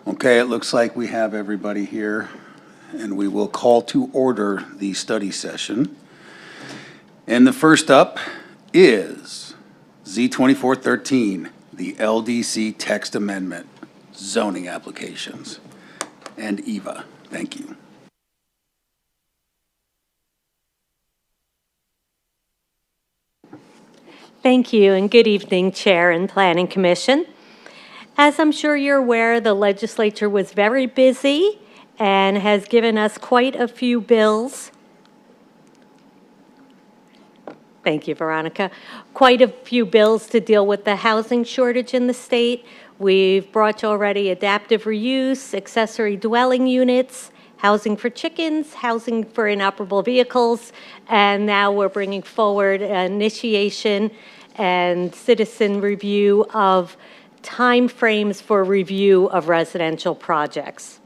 Okay, it looks like we have everybody here, and we will call to order the study session. And the first up is Z2413, the LDC text amendment zoning applications. And Eva, thank you. Thank you, and good evening, Chair and Planning Commission. As I'm sure you're aware, the legislature was very busy and has given us quite a few bills. Thank you, Veronica. Quite a few bills to deal with the housing shortage in the state. We've brought you already adaptive reuse, accessory dwelling units, housing for chickens, housing for inoperable vehicles, and now we're bringing forward initiation and citizen review of timeframes for review of residential projects.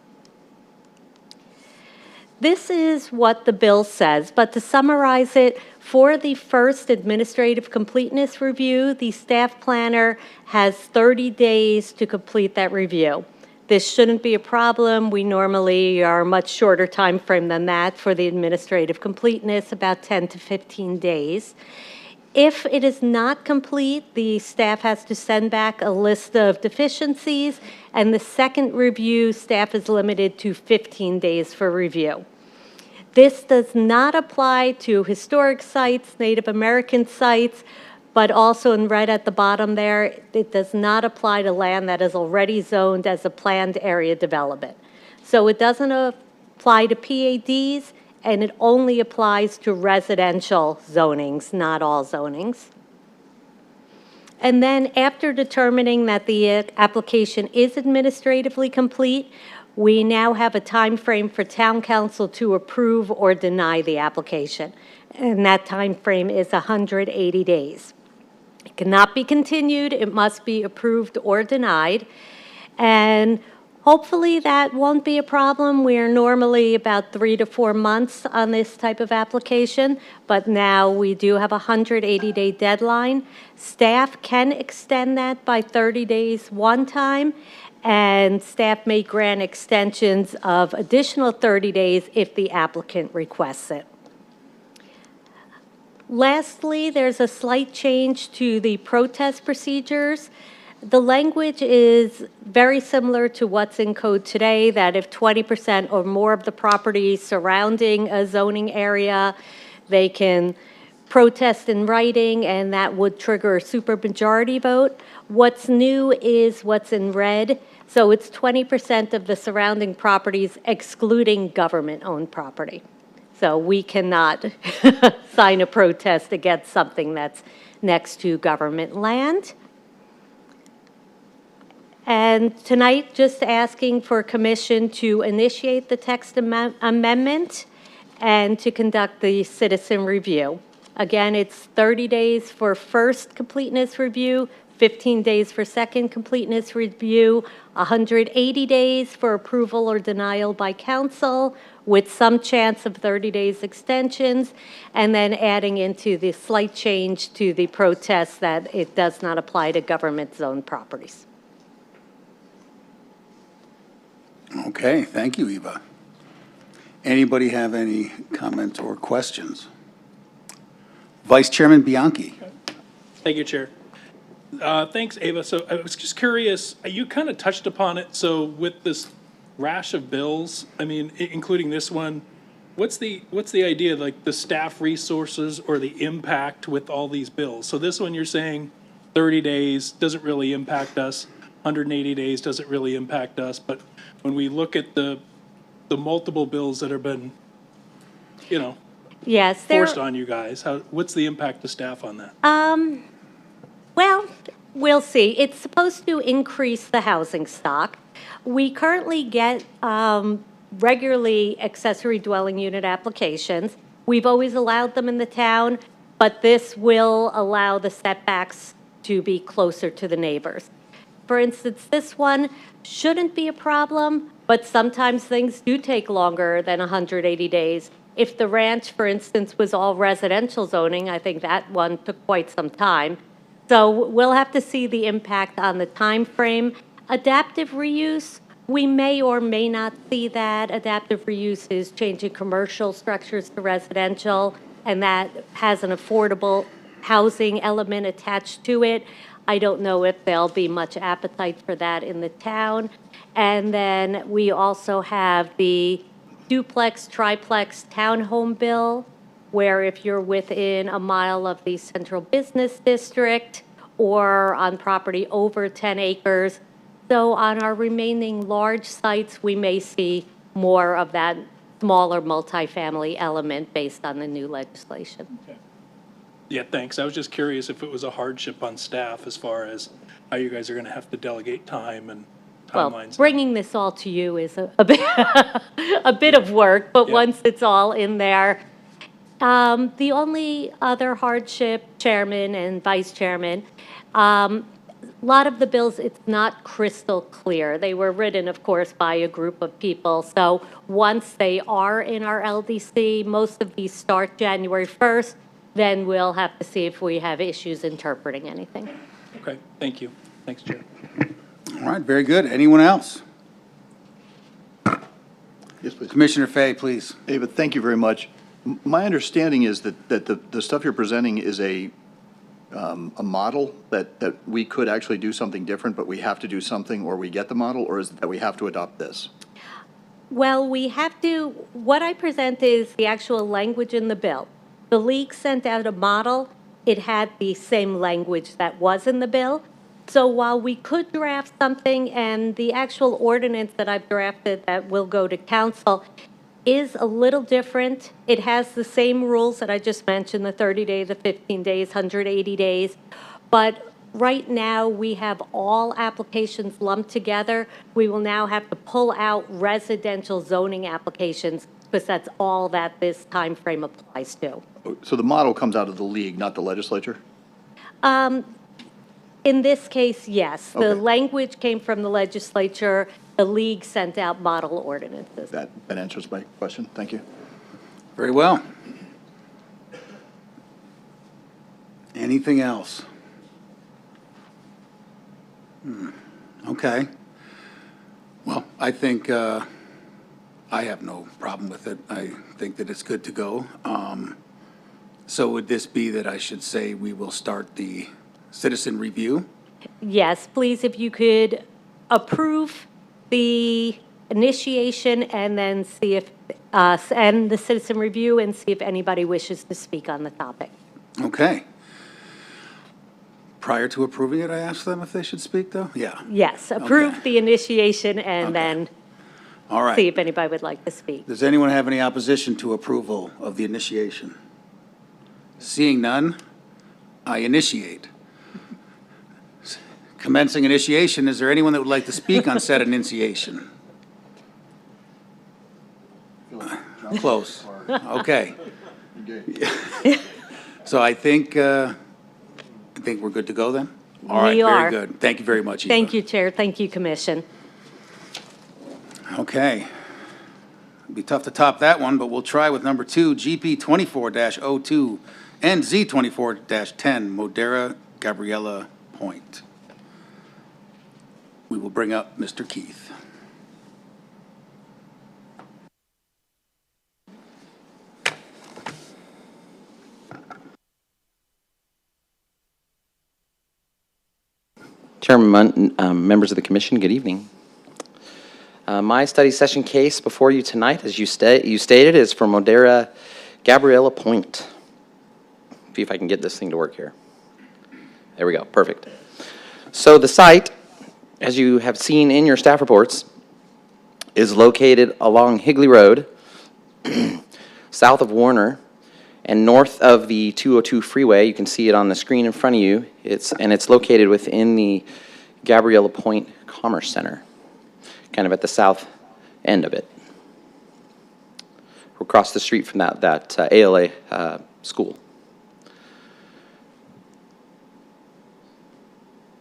This is what the bill says, but to summarize it, for the first administrative completeness review, the staff planner has 30 days to complete that review. This shouldn't be a problem. We normally are a much shorter time frame than that for the administrative completeness, about 10 to 15 days. If it is not complete, the staff has to send back a list of deficiencies, and the second review, staff is limited to 15 days for review. This does not apply to historic sites, Native American sites, but also in red at the bottom there, it does not apply to land that is already zoned as a planned area development. So it doesn't apply to PADs, and it only applies to residential zonings, not all zonings. And then after determining that the application is administratively complete, we now have a time frame for Town Council to approve or deny the application. And that time frame is 180 days. It cannot be continued. It must be approved or denied. And hopefully that won't be a problem. We're normally about 3 to 4 months on this type of application, but now we do have a 180-day deadline. Staff can extend that by 30 days one time, and staff may grant extensions of additional 30 days if the applicant requests it. Lastly, there's a slight change to the protest procedures. The language is very similar to what's in code today, that if 20% or more of the property surrounding a zoning area, they can protest in writing, and that would trigger a supermajority vote. What's new is what's in red. So it's 20% of the surrounding properties excluding government-owned property. So we cannot sign a protest against something that's next to government land. And tonight, just asking for commission to initiate the text amendment and to conduct the citizen review. Again, it's 30 days for first completeness review, 15 days for second completeness review, 180 days for approval or denial by council, with some chance of 30 days extensions, and then adding into the slight change to the protest that it does not apply to government-zoned properties. Okay, thank you, Eva. Anybody have any comments or questions? Vice Chairman Bianchi. Thank you, Chair. Thanks, Ava. So I was just curious, you kind of touched upon it. So with this rash of bills, I mean, including this one, what's the idea, like the staff resources or the impact with all these bills? So this one you're saying 30 days doesn't really impact us, 180 days doesn't really impact us, but when we look at the multiple bills that have been, you know, yes, forced on you guys, what's the impact to staff on that? Well, we'll see. It's supposed to increase the housing stock. We currently get regularly accessory dwelling unit applications. We've always allowed them in the town, but this will allow the setbacks to be closer to the neighbors. For instance, this one shouldn't be a problem, but sometimes things do take longer than 180 days. If the ranch, for instance, was all residential zoning, I think that one took quite some time. So we'll have to see the impact on the time frame. Adaptive reuse, We may or may not see that. Adaptive reuse is changing commercial structures to residential, and that has an affordable housing element attached to it. I don't know if there'll be much appetite for that in the town. And then we also have the duplex, triplex townhome bill, where if you're within a mile of the central business district or on property over 10 acres. So on our remaining large sites, we may see more of that smaller multifamily element based on the new legislation. Yeah, thanks. I was just curious if it was a hardship on staff as far as how you guys are going to have to delegate time and Well, timelines. bringing this all to you is a bit, a bit of work, but Yeah. once it's all in there. The only other hardship, Chairman and Vice Chairman, a lot of the bills, it's not crystal clear. They were written, of course, by a group of people. So once they are in our LDC, most of these start January 1st, then we'll have to see if we have issues interpreting anything. Okay, thank you. Thanks, Chair. All right, very good. Anyone else? Yes, please. Commissioner Fay, please. David, thank you very much. My understanding is that the stuff you're presenting is a model that we could actually do something different, but we have to do something or we get the model, or is it that we have to adopt this? Well, we have to, what I present is the actual language in the bill. The league sent out a model. It had the same language that was in the bill. So while we could draft something, and the actual ordinance that I've drafted that will go to council is a little different. It has the same rules that I just mentioned, the 30 days, the 15 days, 180 days. But right now, we have all applications lumped together. We will now have to pull out residential zoning applications because that's all that this time frame applies to. So the model comes out of the league, not the legislature? In this case, yes. The Okay. language came from the legislature. The league sent out model ordinances. That answers my question. Thank you. Very well. Anything else? Okay. Well, I think, I have no problem with it. I think that it's good to go. So would this be that I should say we will start the citizen review? Yes, please, if you could approve the initiation and then see if, and the citizen review and see if anybody wishes to speak on the topic. Okay. Prior to approving it, I asked them if they should speak, though? Yeah. Yes, approve Okay. the initiation and Okay. then All right. see if anybody would like to speak. Does anyone have any opposition to approval of the initiation? Seeing none, I initiate. Commencing initiation, is there anyone that would like to speak on said initiation? Close. Okay. So I think we're good to go then? All right, We are. very good. Thank you very much, Eva. Thank you, Chair. Thank you, Commission. Okay. It'd be tough to top that one, but we'll try with number 2, GP 24-02 and Z 24-10, Modera Gabriella Point. We will bring up Mr. Keith. Chairman Munt, members of the commission, good evening. My study session case before you tonight, as you stated, is for Modera Gabriella Point. See if I can get this thing to work here. There we go, perfect. So the site, as you have seen in your staff reports, is located along Higley Road, south of Warner, and north of the 202 freeway. You can see it on the screen in front of you. It's located within the Gabriella Point Commerce Center, kind of at the south end of it. We're across the street from that ALA school.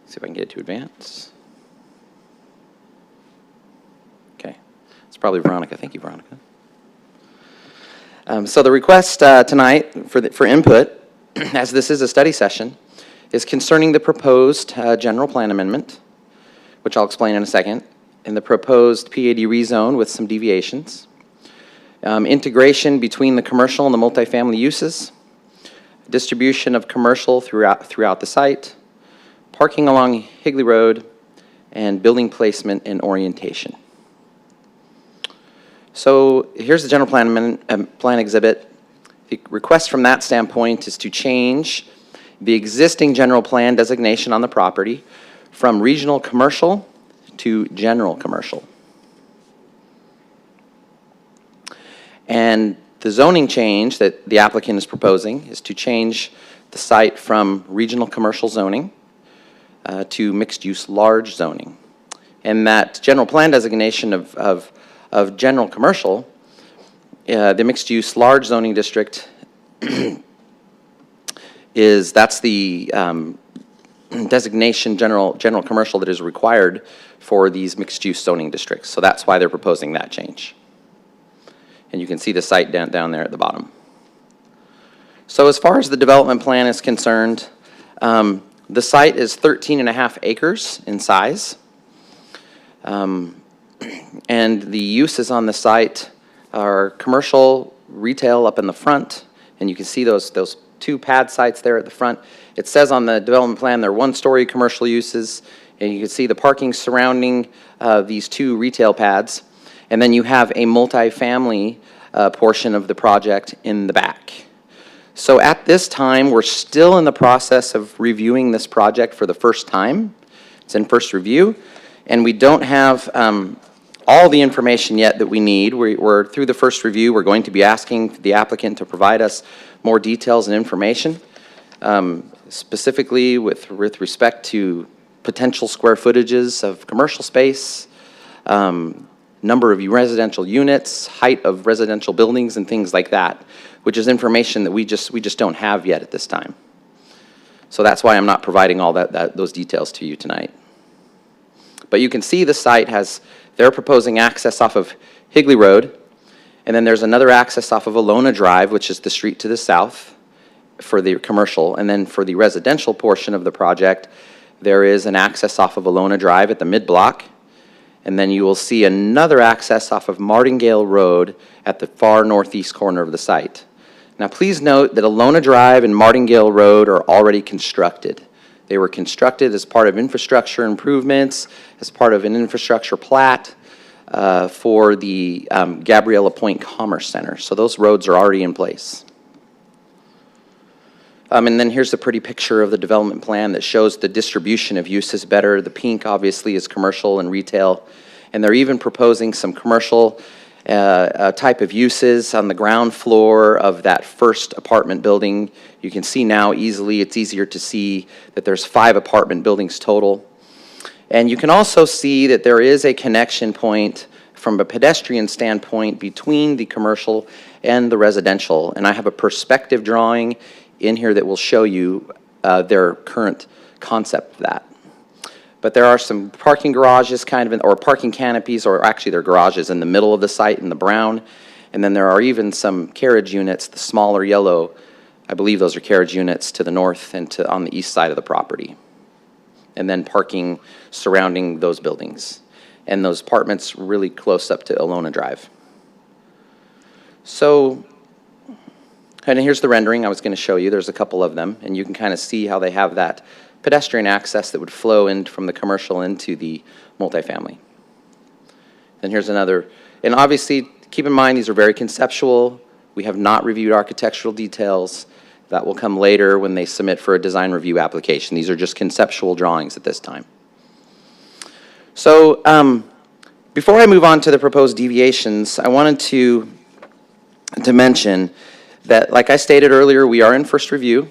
See if I can get it to advance. Okay, it's probably Veronica. Thank you, Veronica. So the request tonight for input, as this is a study session, is concerning the proposed general plan amendment, which I'll explain in a second, the proposed PAD rezone with some deviations. Integration between the commercial and the multifamily uses. Distribution of commercial throughout the site. Parking along Higley Road, and building placement and orientation. So here's the general plan exhibit. The request from that standpoint is to change the existing general plan designation on the property from regional commercial to general commercial. And the zoning change that the applicant is proposing is to change the site from regional commercial zoning to mixed-use large zoning. And that general plan designation of general commercial, the mixed-use large zoning district that's the designation general commercial that is required for these mixed-use zoning districts. So that's why they're proposing that change. And you can see the site down there at the bottom. So as far as the development plan is concerned, the site is 13.5 acres in size. And the uses on the site are commercial, retail up in the front, and you can see those two pad sites there at the front. It says on the development plan they're one-story commercial uses, and you can see the parking surrounding these two retail pads. And then you have a multifamily portion of the project in the back. So at this time, we're still in the process of reviewing this project for the first time. It's in first review, and we don't have all the information yet that we need. We're through the first review. We're going to be asking the applicant to provide us more details and information, specifically with respect to potential square footages of commercial space, number of residential units, height of residential buildings, and things like that, which is information that we just don't have yet at this time. So that's why I'm not providing all those details to you tonight. But you can see the site they're proposing access off of Higley Road, and then there's another access off of Alona Drive, which is the street to the south for the commercial, and then for the residential portion of the project, there is an access off of Alona Drive at the mid-block, and then you will see another access off of Martingale Road at the far northeast corner of the site. Now please note that Alona Drive and Martingale Road are already constructed. They were constructed as part of infrastructure improvements, as part of an infrastructure plat for the Gabriella Point Commerce Center. So those roads are already in place. And then here's a pretty picture of the development plan that shows the distribution of uses better. The pink obviously is commercial and retail, and they're even proposing some commercial type of uses on the ground floor of that first apartment building. You can see now easily, it's easier to see that there's 5 apartment buildings total. And you can also see that there is a connection point from a pedestrian standpoint between the commercial and the residential. And I have a perspective drawing in here that will show you their current concept of that. But there are some parking garages or parking canopies, or actually they're garages in the middle of the site in the brown. And then there are even some carriage units, the smaller yellow, I believe those are carriage units to the north and on the east side of the property. And then parking surrounding those buildings. And those apartments really close up to Alona Drive. So, and here's the rendering I was going to show you. There's a couple of them, and you can kind of see how they have that pedestrian access that would flow in from the commercial into the multifamily. And here's another, and obviously, keep in mind these are very conceptual. We have not reviewed architectural details. That will come later when they submit for a design review application. These are just conceptual drawings at this time. So before I move on to the proposed deviations, I wanted to mention that, like I stated earlier, we are in first review,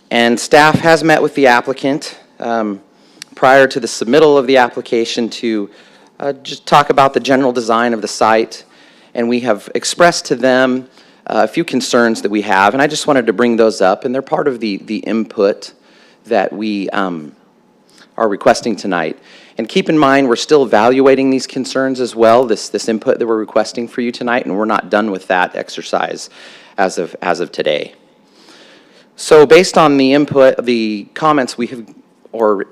and staff has met with the applicant prior to the submittal of the application to just talk about the general design of the site, and we have expressed to them a few concerns that we have, and I just wanted to bring those up, and they're part of the input that we are requesting tonight. And keep in mind, we're still evaluating these concerns as well, this input that we're requesting for you tonight, and we're not done with that exercise as of today. So based on the input, the comments we have, or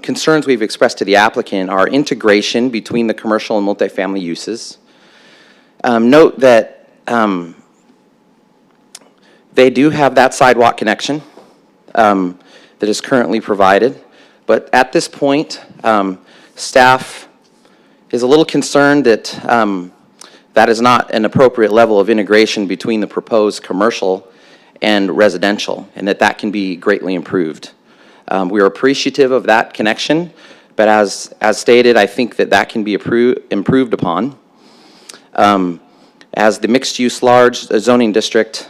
concerns we've expressed to the applicant are integration between the commercial and multifamily uses. Note that they do have that sidewalk connection that is currently provided, but at this point, staff is a little concerned that that is not an appropriate level of integration between the proposed commercial and residential, and that can be greatly improved. We are appreciative of that connection, but as stated, I think that can be improved upon. As the mixed-use large zoning district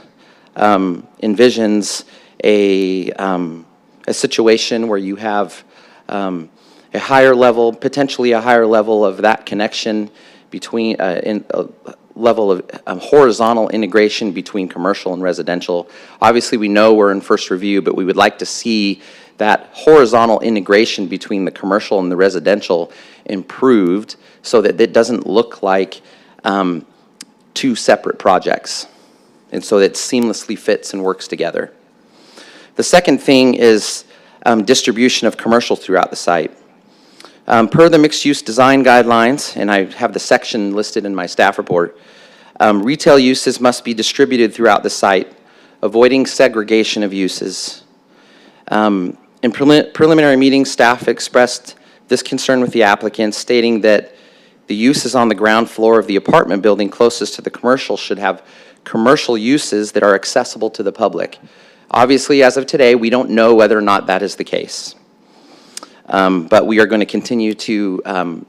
envisions a situation where you have a higher level, potentially a higher level of that connection between, in a level of horizontal integration between commercial and residential. Obviously, we know we're in first review, but we would like to see that horizontal integration between the commercial and the residential improved so that it doesn't look like two separate projects, and so that it seamlessly fits and works together. The second thing is distribution of commercial throughout the site. Per the mixed-use design guidelines, and I have the section listed in my staff report, retail uses must be distributed throughout the site, avoiding segregation of uses. In preliminary meetings, staff expressed this concern with the applicant, stating that the uses on the ground floor of the apartment building closest to the commercial should have commercial uses that are accessible to the public. Obviously, as of today, we don't know whether or not that is the case. But we are going to continue to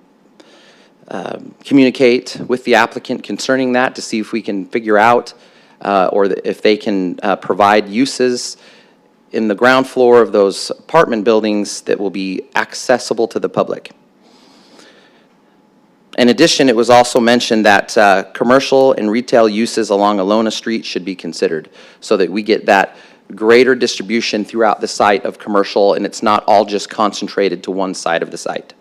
communicate with the applicant concerning that to see if we can figure out if they can provide uses in the ground floor of those apartment buildings that will be accessible to the public. In addition, it was also mentioned that commercial and retail uses along Alona Street should be considered so that we get that greater distribution throughout the site of commercial, and it's not all just concentrated to one side of the site.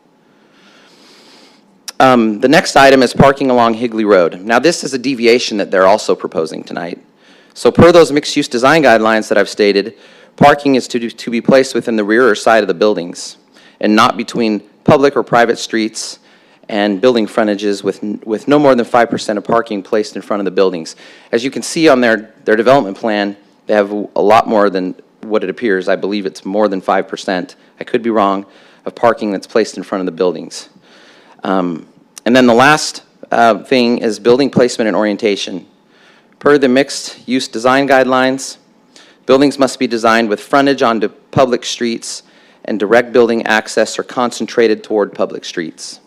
The next item is parking along Higley Road. Now, this is a deviation that they're also proposing tonight. So per those mixed-use design guidelines that I've stated, parking is to be placed within the rear or side of the buildings and not between public or private streets and building frontages with no more than 5% of parking placed in front of the buildings. As you can see on their development plan, they have a lot more than what it appears. I believe it's more than 5%. I could be wrong, of parking that's placed in front of the buildings. And then the last thing is building placement and orientation. Per the mixed-use design guidelines, buildings must be designed with frontage onto public streets, and direct building access are concentrated toward public streets.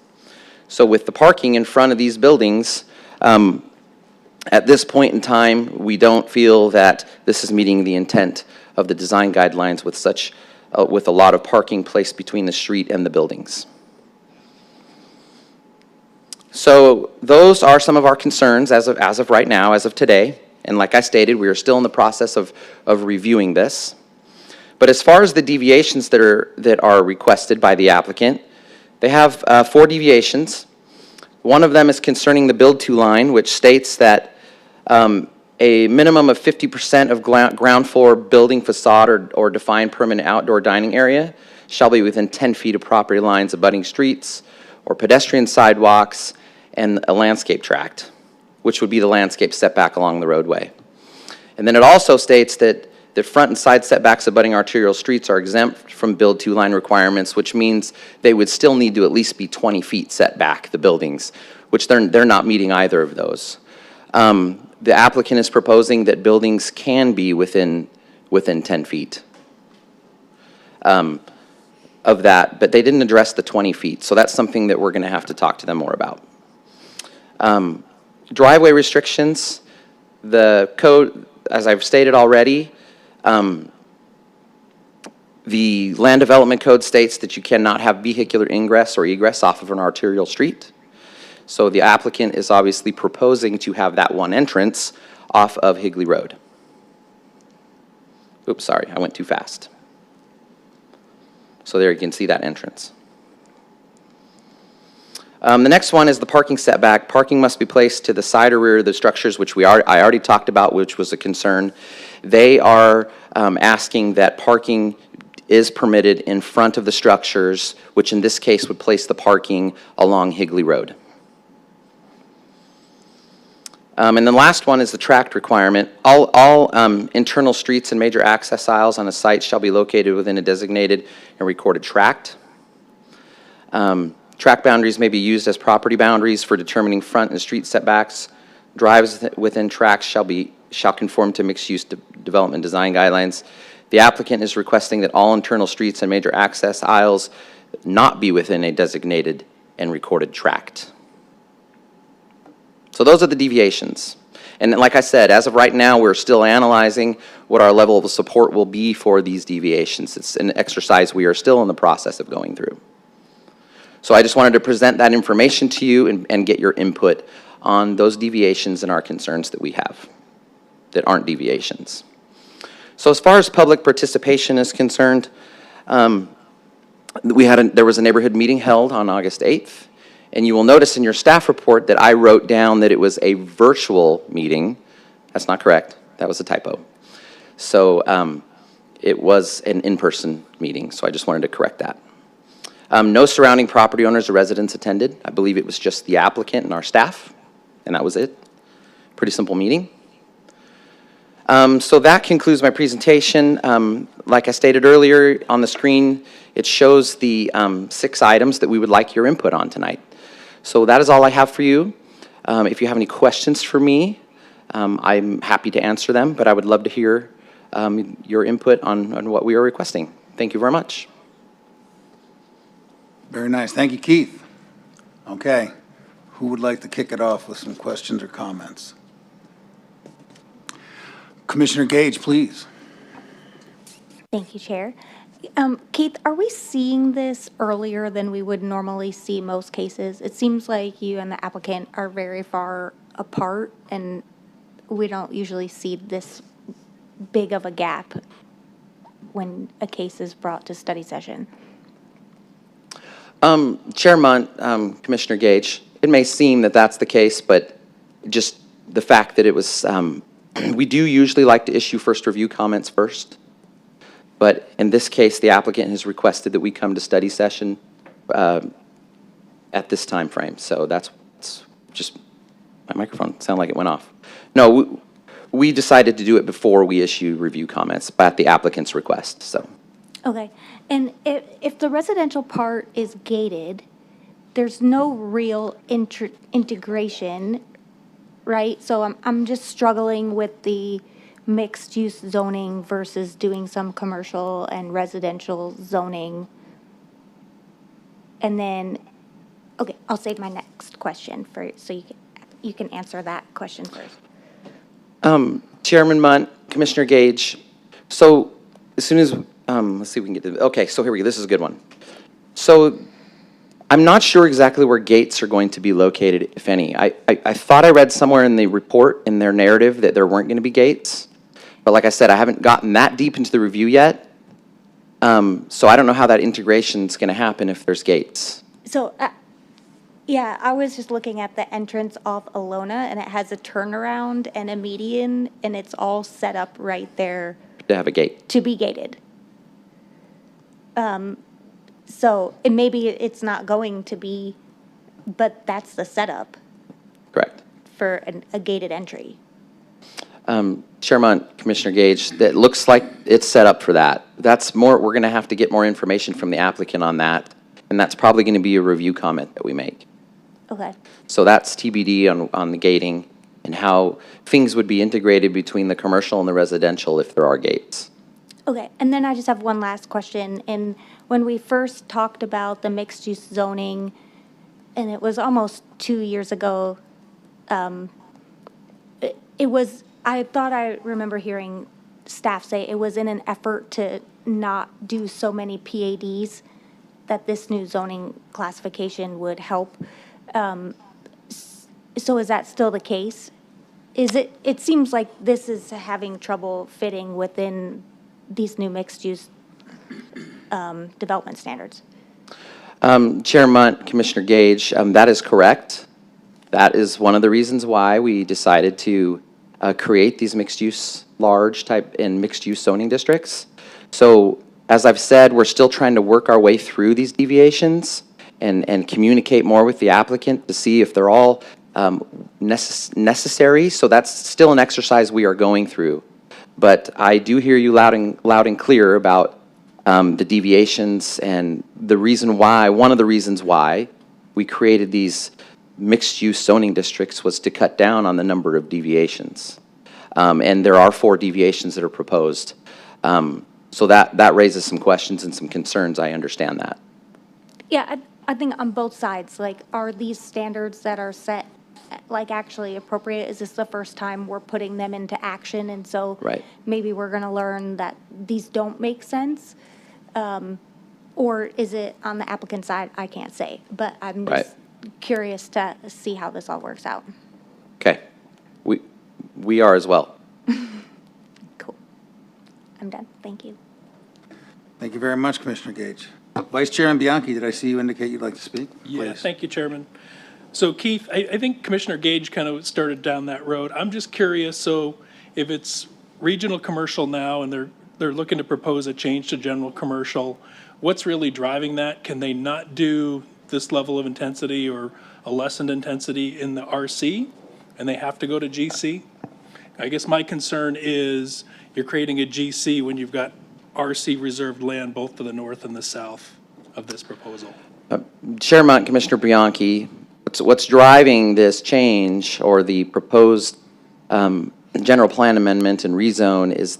So with the parking in front of these buildings, at this point in time, we don't feel that this is meeting the intent of the design guidelines with a lot of parking placed between the street and the buildings. So those are some of our concerns as of right now, as of today. And like I stated, we are still in the process of reviewing this. But as far as the deviations that are requested by the applicant, they have 4 deviations. One of them is concerning the build-to line, which states that a minimum of 50% of ground floor building facade or defined permanent outdoor dining area shall be within 10 feet of property lines abutting streets or pedestrian sidewalks and a landscape tract, which would be the landscape setback along the roadway. And then it also states that the front and side setbacks abutting arterial streets are exempt from build-to line requirements, which means they would still need to at least be 20 feet setback, the buildings, which they're not meeting either of those. The applicant is proposing that buildings can be within 10 feet of that, but they didn't address the 20 feet, so that's something that we're going to have to talk to them more about. Driveway restrictions, the code, as I've stated already, the land development code states that you cannot have vehicular ingress or egress off of an arterial street. So the applicant is obviously proposing to have that one entrance off of Higley Road. Oops, sorry, I went too fast. So there you can see that entrance. The next one is the parking setback. Parking must be placed to the side or rear of the structures, which I already talked about, which was a concern. They are asking that parking is permitted in front of the structures, which in this case would place the parking along Higley Road. And then last one is the tract requirement. All internal streets and major access aisles on a site shall be located within a designated and recorded tract. Tract boundaries may be used as property boundaries for determining front and street setbacks. Drives within tracts shall conform to mixed-use development design guidelines. The applicant is requesting that all internal streets and major access aisles not be within a designated and recorded tract. So those are the deviations. And like I said, as of right now, we're still analyzing what our level of support will be for these deviations. It's an exercise we are still in the process of going through. So I just wanted to present that information to you and get your input on those deviations and our concerns that we have that aren't deviations. So as far as public participation is concerned, there was a neighborhood meeting held on August 8th. And you will notice in your staff report that I wrote down that it was a virtual meeting. That's not correct. That was a typo. So it was an in-person meeting, so I just wanted to correct that. No surrounding property owners or residents attended. I believe it was just the applicant and our staff, and that was it. Pretty simple meeting. So that concludes my presentation. Like I stated earlier, on the screen, it shows the 6 items that we would like your input on tonight. So that is all I have for you. If you have any questions for me, I'm happy to answer them, but I would love to hear your input on what we are requesting. Thank you very much. Very nice. Thank you, Keith. Okay. Who would like to kick it off with some questions or comments? Commissioner Gage, please. Thank you, Chair. Keith, are we seeing this earlier than we would normally see most cases? It seems like you and the applicant are very far apart, and we don't usually see this big of a gap when a case is brought to study session. Chairman, Commissioner Gage, it may seem that that's the case, but just the fact that it was, we do usually like to issue first review comments first. But in this case, the applicant has requested that we come to study session at this time frame. So that's just, my microphone sounded like it went off. No, we decided to do it before we issue review comments, but at the applicant's request, so. Okay, and if the residential part is gated, there's no real integration, right? So I'm just struggling with the mixed-use zoning versus doing some commercial and residential zoning. And then, okay, I'll save my next question so you can answer that question first. Chairman Munt, Commissioner Gage, so as soon as, let's see if we can get to, okay, so here we go, this is a good one. So I'm not sure exactly where gates are going to be located, if any. I thought I read somewhere in the report, in their narrative, that there weren't going to be gates. But like I said, I haven't gotten that deep into the review yet. So I don't know how that integration is going to happen if there's gates. So, yeah, I was just looking at the entrance off Alona, and it has a turnaround and a median, and it's all set up right there To have a gate. to be gated. So, and maybe it's not going to be, but that's the setup Correct. for a gated entry. Chairman, Commissioner Gage, that looks like it's set up for that. That's more, we're going to have to get more information from the applicant on that, and that's probably going to be a review comment that we make. Okay. So that's TBD on the gating and how things would be integrated between the commercial and the residential if there are gates. Okay, and then I just have one last question. And when we first talked about the mixed-use zoning, and it was almost 2 years ago, it was, I thought I remember hearing staff say it was in an effort to not do so many PADs that this new zoning classification would help. So is that still the case? It seems like this is having trouble fitting within these new mixed-use development standards. Chairman, Commissioner Gage, that is correct. That is one of the reasons why we decided to create these mixed-use, large type and mixed-use zoning districts. So As I've said, we're still trying to work our way through these deviations and communicate more with the applicant to see if they're all necessary. So that's still an exercise we are going through. But I do hear you loud and clear about the deviations and the reason why, one of the reasons why we created these mixed-use zoning districts was to cut down on the number of deviations. And there are 4 deviations that are proposed. So that raises some questions and some concerns. I understand that. Yeah, I think on both sides, like, are these standards that are set, like, actually appropriate? Is this the first time we're putting them into action? And so Right. maybe we're going to learn that these don't make sense? Or is it on the applicant side? I can't say, but I'm Right. just curious to see how this all works out. Okay. We are as well. Cool. I'm done. Thank you. Thank you very much, Commissioner Gage. Vice Chairman Bianchi, did I see you indicate you'd like to speak? Yeah, Please. thank you, Chairman. So Keith, I think Commissioner Gage kind of started down that road. I'm just curious, so if it's regional commercial now and they're looking to propose a change to general commercial, what's really driving that? Can they not do this level of intensity or a lessened intensity in the RC and they have to go to GC? I guess my concern is you're creating a GC when you've got RC reserved land both to the north and the south of this proposal. Chairman, Commissioner Bianchi, what's driving this change or the proposed general plan amendment and rezone is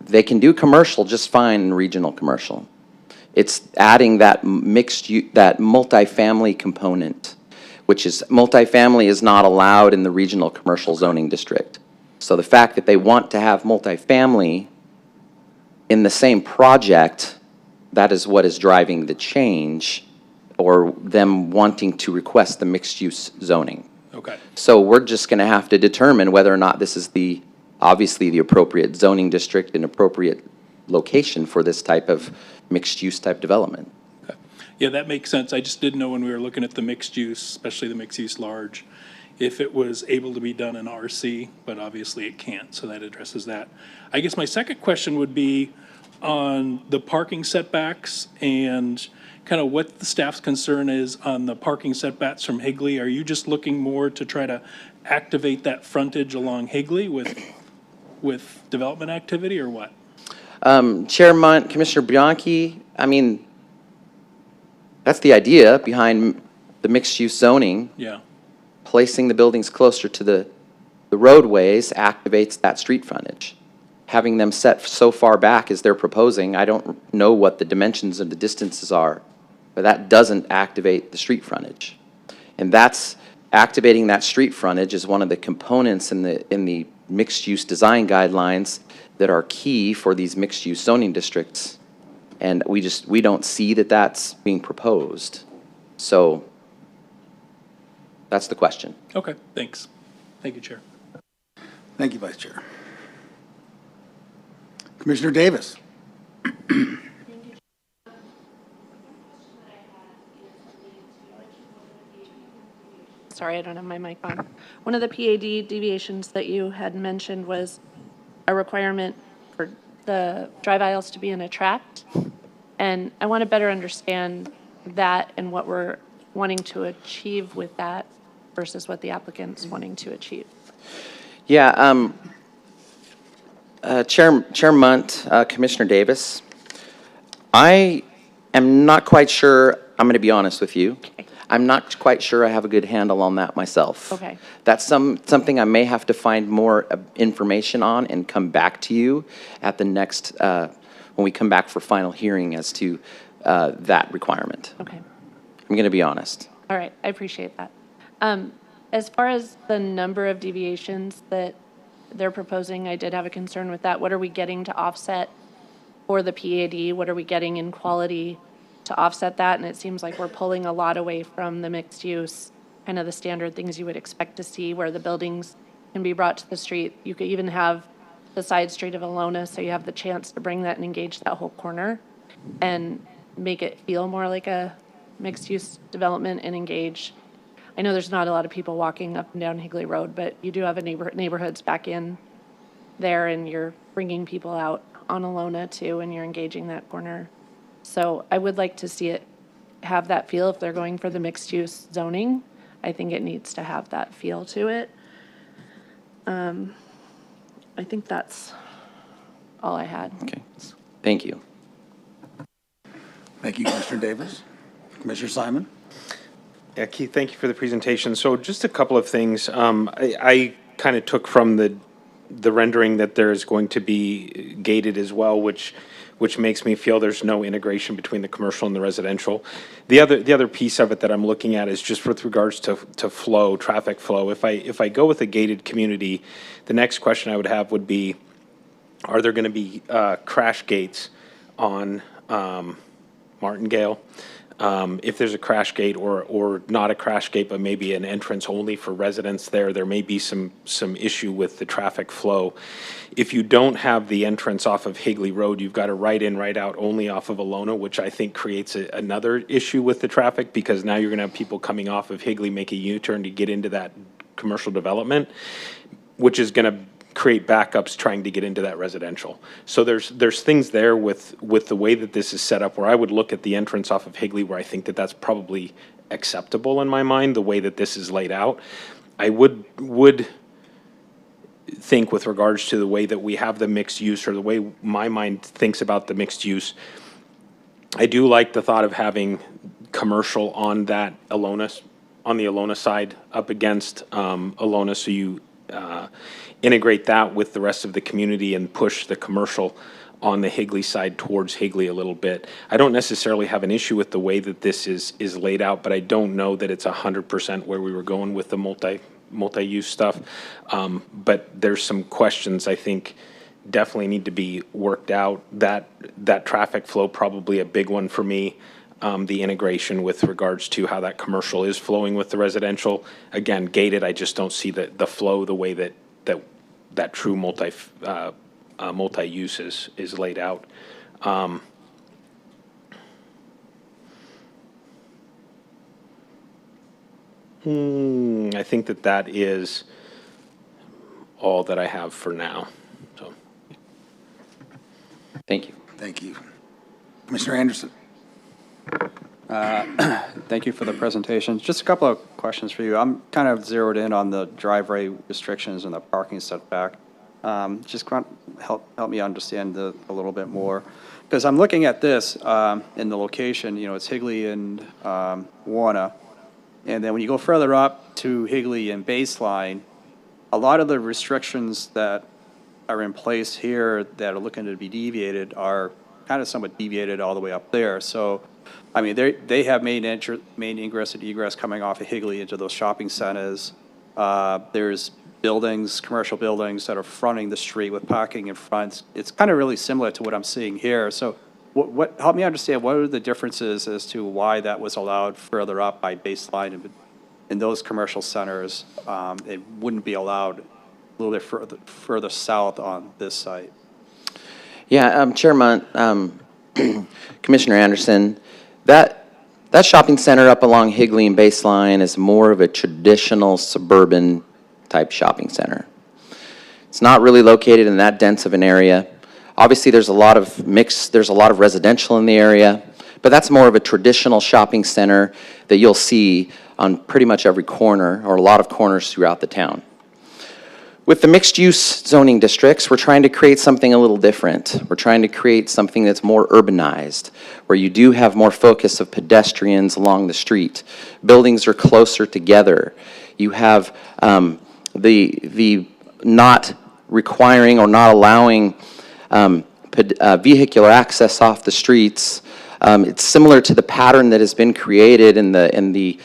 they can do commercial just fine in regional commercial. It's adding that that multifamily component, which is multifamily is not allowed in the regional commercial zoning district. So the fact that they want to have multifamily in the same project, that is what is driving the change or them wanting to request the mixed-use zoning. Okay. So we're just going to have to determine whether or not this is obviously the appropriate zoning district and appropriate location for this type of mixed-use type development. Yeah, that makes sense. I just didn't know when we were looking at the mixed use, especially the mixed use large, if it was able to be done in RC, but obviously it can't, so that addresses that. I guess my second question would be on the parking setbacks and kind of what the staff's concern is on the parking setbacks from Higley. Are you just looking more to try to activate that frontage along Higley with development activity or what? Chairman, Commissioner Bianchi, I mean, that's the idea behind the mixed-use zoning. Yeah, Placing the buildings closer to the roadways activates that street frontage. Having them set so far back as they're proposing, I don't know what the dimensions and the distances are, but that doesn't activate the street frontage. And that's, activating that street frontage is one of the components in the mixed-use design guidelines that are key for these mixed-use zoning districts. And we don't see that that's being proposed. So that's the question. okay, thanks. Thank you, Chair. Thank you, Vice Chair. Commissioner Davis. Sorry, I don't have my mic on. One of the PAD deviations that you had mentioned was a requirement for the drive aisles to be in a tract. And I want to better understand that and what we're wanting to achieve with that versus what the applicant's wanting to achieve. Yeah, Chair Munt, Commissioner Davis, I am not quite sure, I'm going to be honest with you. Okay. I'm not quite sure I have a good handle on that myself. Okay. That's something I may have to find more information on and come back to you at the next, when we come back for final hearing as to that requirement. Okay. I'm going to be honest. All right, I appreciate that. As far as the number of deviations that they're proposing, I did have a concern with that. What are we getting to offset for the PAD? What are we getting in quality to offset that? And it seems like we're pulling a lot away from the mixed use, kind of the standard things you would expect to see where the buildings can be brought to the street. You could even have the side street of Alona, so you have the chance to bring that and engage that whole corner and make it feel more like a mixed-use development and engage. I know there's not a lot of people walking up and down Higley Road, but you do have a neighborhoods back in there, and you're bringing people out on Alona too, and you're engaging that corner. So I would like to see it have that feel if they're going for the mixed-use zoning. I think it needs to have that feel to it. I think that's all I had. Okay, thank you. Thank you, Commissioner Davis. Commissioner Simon? Yeah, Keith, thank you for the presentation. So just a couple of things. I kind of took from the rendering that there is going to be gated as well, which makes me feel there's no integration between the commercial and the residential. The other piece of it that I'm looking at is just with regards to flow, traffic flow. If I go with a gated community, the next question I would have would be, are there going to be crash gates on Martingale? If there's a crash gate or not a crash gate, but maybe an entrance only for residents there may be some issue with the traffic flow. If you don't have the entrance off of Higley Road, you've got a right in, right out only off of Alona, which I think creates another issue with the traffic, because now you're going to have people coming off of Higley make a U-turn to get into that commercial development, which is going to create backups trying to get into that residential. So there's things there with the way that this is set up where I would look at the entrance off of Higley where I think that that's probably acceptable in my mind, the way that this is laid out. I would think with regards to the way that we have the mixed use, or the way my mind thinks about the mixed use, I do like the thought of having commercial on that Alona, on the Alona side up against Alona, so you integrate that with the rest of the community and push the commercial on the Higley side towards Higley a little bit. I don't necessarily have an issue with the way that this is laid out, but I don't know that it's 100% where we were going with the multi-use stuff. But there's some questions I think definitely need to be worked out. That traffic flow, probably a big one for me. The integration with regards to how that commercial is flowing with the residential. Again, gated, I just don't see the flow the way that true multi-use is laid out. I think that is all that I have for now. So, Thank you. Thank you. Commissioner Anderson? Thank you for the presentation. Just a couple of questions for you. I'm kind of zeroed in on the driveway restrictions and the parking setback. Just help me understand a little bit more. Because I'm looking at this in the location, it's Higley and Warner. And then when you go further up to Higley and Baseline, a lot of the restrictions that are in place here that are looking to be deviated are kind of somewhat deviated all the way up there. So, I mean, they have main ingress and egress coming off of Higley into those shopping centers. There's buildings, commercial buildings that are fronting the street with parking in front. It's kind of really similar to what I'm seeing here. So help me understand, what are the differences as to why that was allowed further up by Baseline in those commercial centers? It wouldn't be allowed a little bit further south on this site. Yeah, Chairman, Commissioner Anderson, that shopping center up along Higley and Baseline is more of a traditional suburban type shopping center. It's not really located in that dense of an area. Obviously, there's a lot of residential in the area, but that's more of a traditional shopping center that you'll see on pretty much every corner, or a lot of corners throughout the town. With the mixed-use zoning districts, we're trying to create something a little different. We're trying to create something that's more urbanized, where you do have more focus of pedestrians along the street. Buildings are closer together. You have the not requiring or not allowing vehicular access off the streets. It's similar to the pattern that has been created in the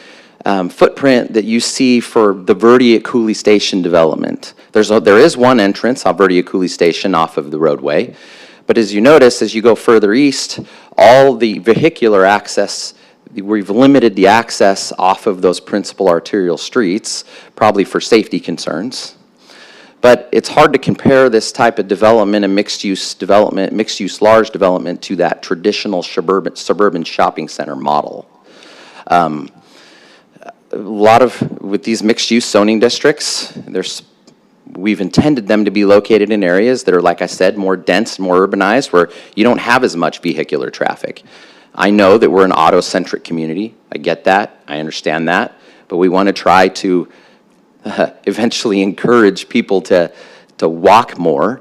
footprint that you see for the Verde at Cooley Station development. There is one entrance on Verde at Cooley Station off of the roadway, but as you notice, as you go further east, all the vehicular access, we've limited the access off of those principal arterial streets, probably for safety concerns. But it's hard to compare this type of development and mixed-use development, mixed-use large development, to that traditional suburban shopping center model. With these mixed-use zoning districts, We've intended them to be located in areas that are, like I said, more dense, more urbanized, where you don't have as much vehicular traffic. I know that we're an auto-centric community. I get that. I understand that. But we want to try to eventually encourage people to walk more.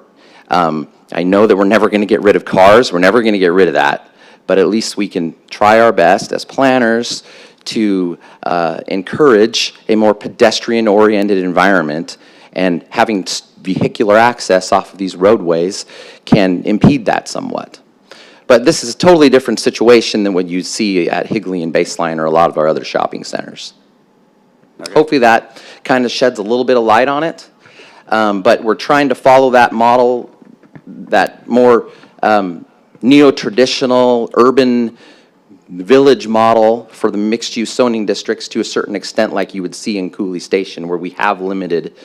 I know that we're never going to get rid of cars. We're never going to get rid of that. But at least we can try our best as planners to encourage a more pedestrian-oriented environment, and having vehicular access off of these roadways can impede that somewhat. But this is a totally different situation than what you see at Higley and Baseline or a lot of our other shopping centers. Hopefully that kind of sheds a little bit of light on it. But we're trying to follow that model, that more neo-traditional urban village model for the mixed-use zoning districts to a certain extent, like you would see in Cooley Station, where we have limited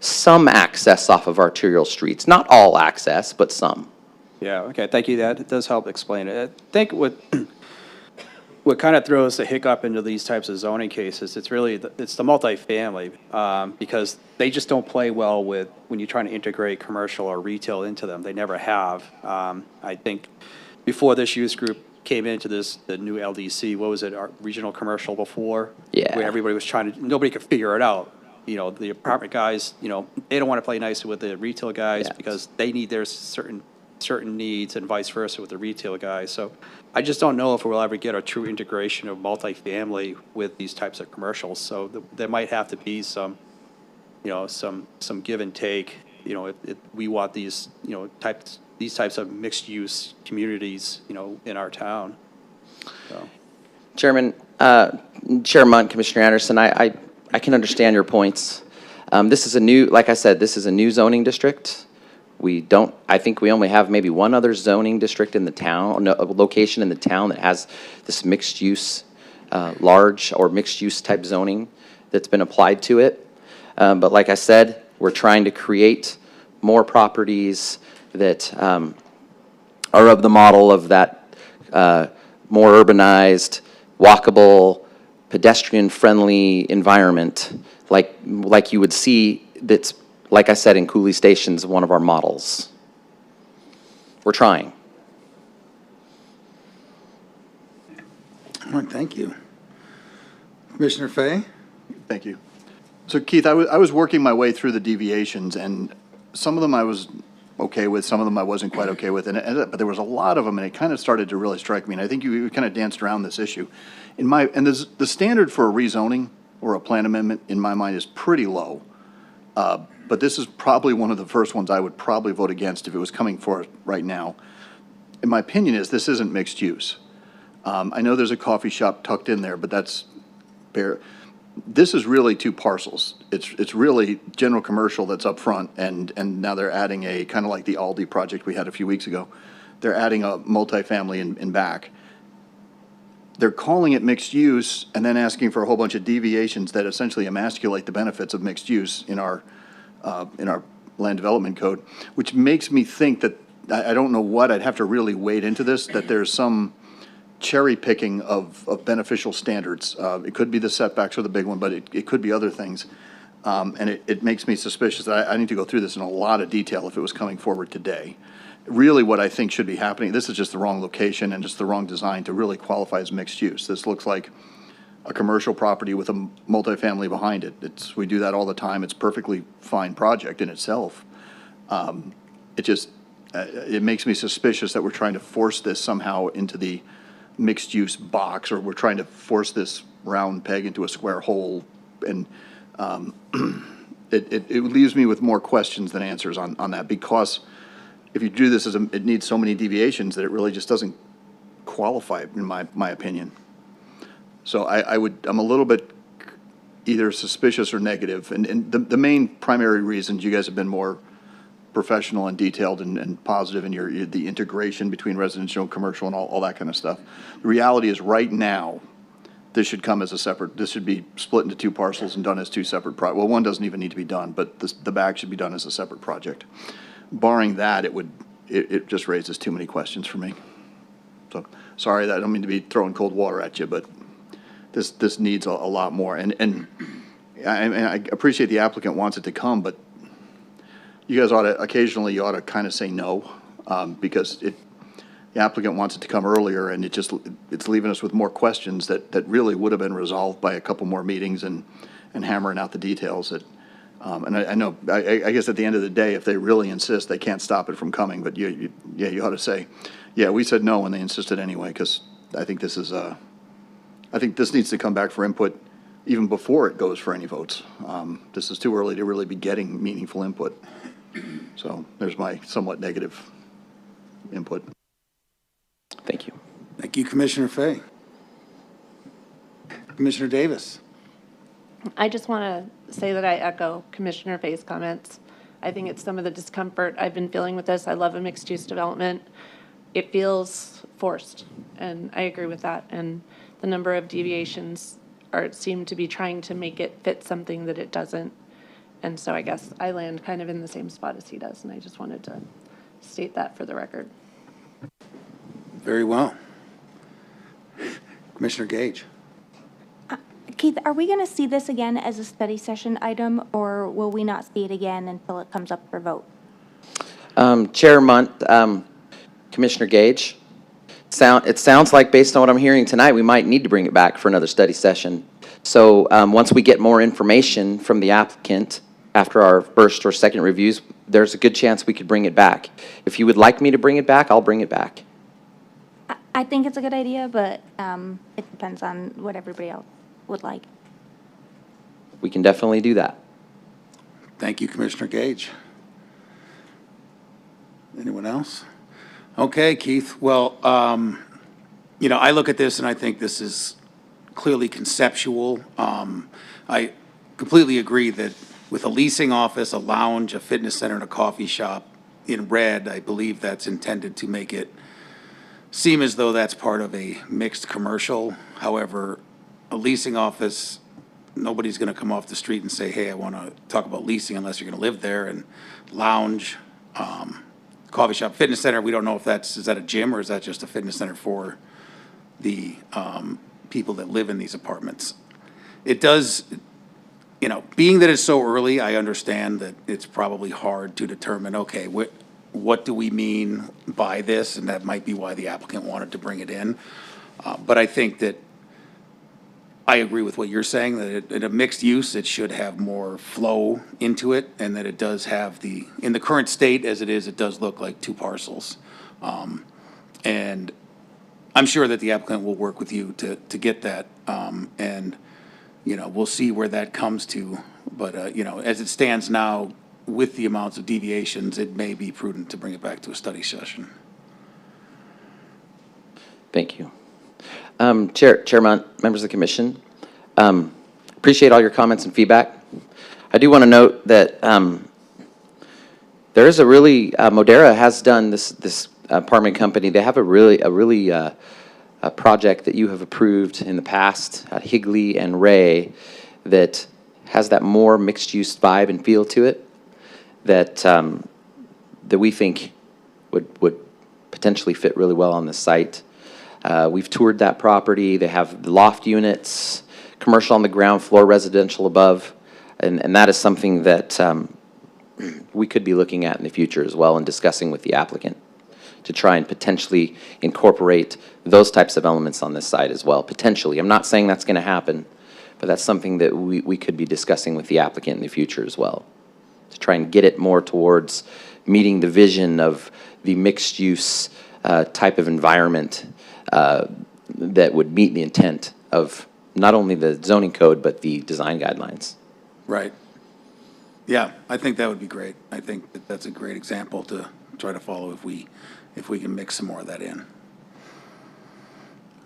some access off of arterial streets. Not all access, but some. Yeah, okay, thank you. That does help explain it. I think what kind of throws the hiccup into these types of zoning cases, it's really, it's the multifamily, because they just don't play well with, when you're trying to integrate commercial or retail into them. They never have. I think before this use group came into this, the new LDC, what was it, our regional commercial before? Yeah. Where everybody was trying to, nobody could figure it out. You know, the apartment guys, you know, they don't want to play nice with the retail guys Yes. because they need their certain needs, and vice versa with the retail guys. So I just don't know if we'll ever get a true integration of multifamily with these types of commercials. So there might have to be some, you know, some give and take. You know, if we want these, you know, these types of mixed use communities, you know, in our town. So. Chairman, Chair Munt, Commissioner Anderson, I can understand your points. This is a new, like I said, this is a new zoning district. I think we only have maybe one other zoning district in the town, a location in the town that has this mixed use, large or mixed use type zoning that's been applied to it. But like I said, we're trying to create more properties that are of the model of that more urbanized, walkable, pedestrian-friendly environment, like you would see that's, like I said, in Cooley Station's one of our models. We're trying. All right, thank you. Commissioner Fay? Thank you. So Keith, I was working my way through the deviations, and some of them I was okay with, some of them I wasn't quite okay with, but there was a lot of them, and it kind of started to really strike me, and I think you kind of danced around this issue. The standard for a rezoning or a plan amendment, in my mind, is pretty low. But this is probably one of the first ones I would probably vote against if it was coming forth right now. And my opinion is this isn't mixed use. I know there's a coffee shop tucked in there, but that's bare. This is really two parcels. It's really general commercial that's up front, and now they're adding a, kind of like the Aldi project we had a few weeks ago. They're adding a multifamily in back. They're calling it mixed use and then asking for a whole bunch of deviations that essentially emasculate the benefits of mixed use in our land development code, which makes me think that, I don't know what, I'd have to really wade into this, that there's some cherry picking of beneficial standards. It could be the setbacks or the big one, but it could be other things. And it makes me suspicious that I need to go through this in a lot of detail if it was coming forward today. Really what I think should be happening, this is just the wrong location and just the wrong design to really qualify as mixed use. This looks like a commercial property with a multifamily behind it. We do that all the time. It's a perfectly fine project in itself. It makes me suspicious that we're trying to force this somehow into the mixed use box, or we're trying to force this round peg into a square hole. And it leaves me with more questions than answers on that, because if you do this it needs so many deviations that it really just doesn't qualify, in my opinion. So I'm a little bit either suspicious or negative. And the main primary reasons, you guys have been more professional and detailed and positive in the integration between residential and commercial and all that kind of stuff. The reality is right now, this should come as this should be split into two parcels and done as two separate well, one doesn't even need to be done, but the back should be done as a separate project. Barring that, it just raises too many questions for me. So sorry, I don't mean to be throwing cold water at you, but this needs a lot more. And I appreciate the applicant wants it to come, but you guys ought to, occasionally, you ought to kind of say no, because the applicant wants it to come earlier, and it's leaving us with more questions that really would have been resolved by a couple more meetings and hammering out the details that, and I know, I guess at the end of the day, if they really insist, they can't stop it from coming, but you ought to say, yeah, we said no, and they insisted anyway, because I think this needs to come back for input even before it goes for any votes. This is too early to really be getting meaningful input. So there's my somewhat negative input. Thank you. Thank you, Commissioner Fay. Commissioner Davis. I just want to say that I echo Commissioner Fay's comments. I think it's some of the discomfort I've been feeling with this. I love a mixed-use development. It feels forced, and I agree with that. And the number of deviations seem to be trying to make it fit something that it doesn't. And so I guess I land kind of in the same spot as he does, and I just wanted to state that for the record. Very well. Commissioner Gage. Keith, are we going to see this again as a study session item, or will we not see it again until it comes up for vote? Chair Munt, Commissioner Gage, it sounds like based on what I'm hearing tonight, we might need to bring it back for another study session. So once we get more information from the applicant after our first or second reviews, there's a good chance we could bring it back. If you would like me to bring it back, I'll bring it back. I think it's a good idea, but it depends on what everybody else would like. We can definitely do that. Thank you, Commissioner Gage. Anyone else? Okay, Keith. Well, I look at this and I think this is clearly conceptual. I completely agree that with a leasing office, a lounge, a fitness center, and a coffee shop in red, I believe that's intended to make it seem as though that's part of a mixed commercial. However, a leasing office, nobody's going to come off the street and say, hey, I want to talk about leasing unless you're going to live there. And lounge, coffee shop, fitness center, we don't know if is that a gym or is that just a fitness center for the people that live in these apartments? It does, being that it's so early, I understand that it's probably hard to determine, okay, what do we mean by this? And that might be why the applicant wanted to bring it in. But I think that I agree with what you're saying, that in a mixed use, it should have more flow into it, and that it does have in the current state as it is, it does look like two parcels. And I'm sure that the applicant will work with you to get that. And, we'll see where that comes to. But, as it stands now, with the amounts of deviations, it may be prudent to bring it back to a study session. Thank you. Chairman, members of the commission, appreciate all your comments and feedback. I do want to note that there is a really, Modera has done this apartment company. They have a project that you have approved in the past at Higley and Ray that has that more mixed-use vibe and feel to it that we think would potentially fit really well on the site. We've toured that property. They have loft units, commercial on the ground floor, residential above, and that is something that we could be looking at in the future as well and discussing with the applicant to try and potentially incorporate those types of elements on this site as well, potentially. I'm not saying that's going to happen, but that's something that we could be discussing with the applicant in the future as well, to try and get it more towards meeting the vision of the mixed-use type of environment that would meet the intent of not only the zoning code, but the design guidelines. Right. Yeah, I think that would be great. I think that's a great example to try to follow if we can mix some more of that in.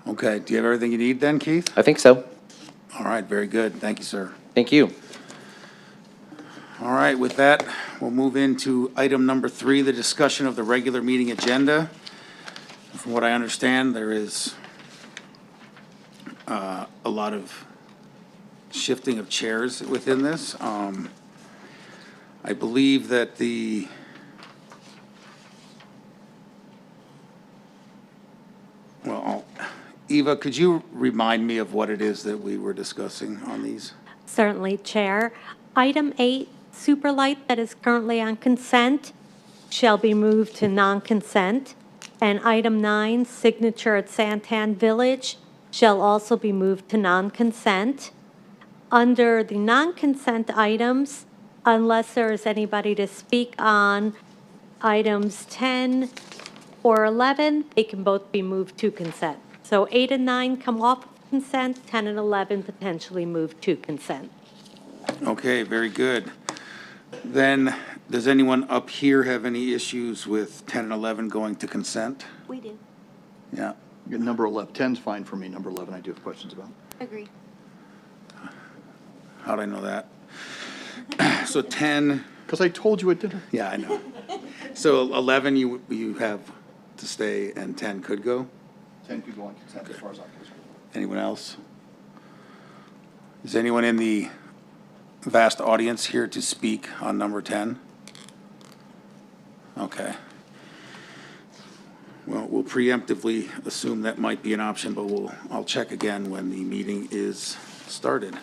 Okay, do you have everything you need then, Keith? I think so. All right, very good. Thank you, sir. Thank you. All right, with that, we'll move into item number 3, the discussion of the regular meeting agenda. From what I understand, there is a lot of shifting of chairs within this. I believe that Eva, could you remind me of what it is that we were discussing on these? Certainly, Chair. Item 8 Superlight that is currently on consent shall be moved to non-consent. And item 9, signature at Santan Village, shall also be moved to non-consent. Under the non-consent items, unless there is anybody to speak on items 10 or 11, they can both be moved to consent. So 8 and 9 come off of consent, 10 and 11 potentially moved to consent. Okay, very good. Then, does anyone up here have any issues with 10 and 11 going to consent? We do. Yeah, Number 11, 10's fine for me, number 11 I do have questions about. Agree. how'd I know that? So 10, Because I told you at dinner. yeah, I know. So 11 you have to stay and 10 could go? 10 could go on consent as far as I'm concerned. Anyone else? Is anyone in the vast audience here to speak on number 10? Okay. Well, we'll preemptively assume that might be an option, but I'll check again when the meeting is started.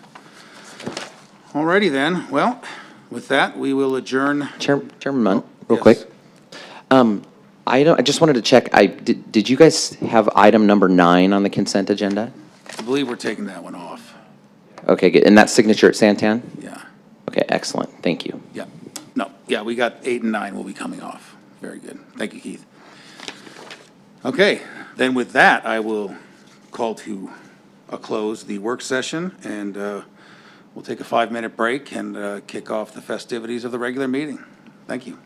Alrighty then, well, with that, we will adjourn. Chairman Munt, real Yes. quick. I just wanted to check, did you guys have item number 9 on the consent agenda? I believe we're taking that one off. Okay, good. And that's signature at Santan? Yeah, Okay, excellent. Thank you. yeah. No, yeah, we got 8 and 9 will be coming off. Very good. Thank you, Keith. Okay, then with that, I will call to a close the work session, and we'll take a 5-minute break and kick off the festivities of the regular meeting. Thank you.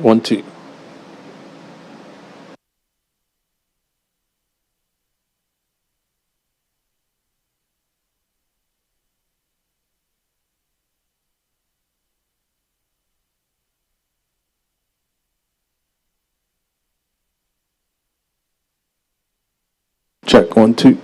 1, 2. Check 1, 2.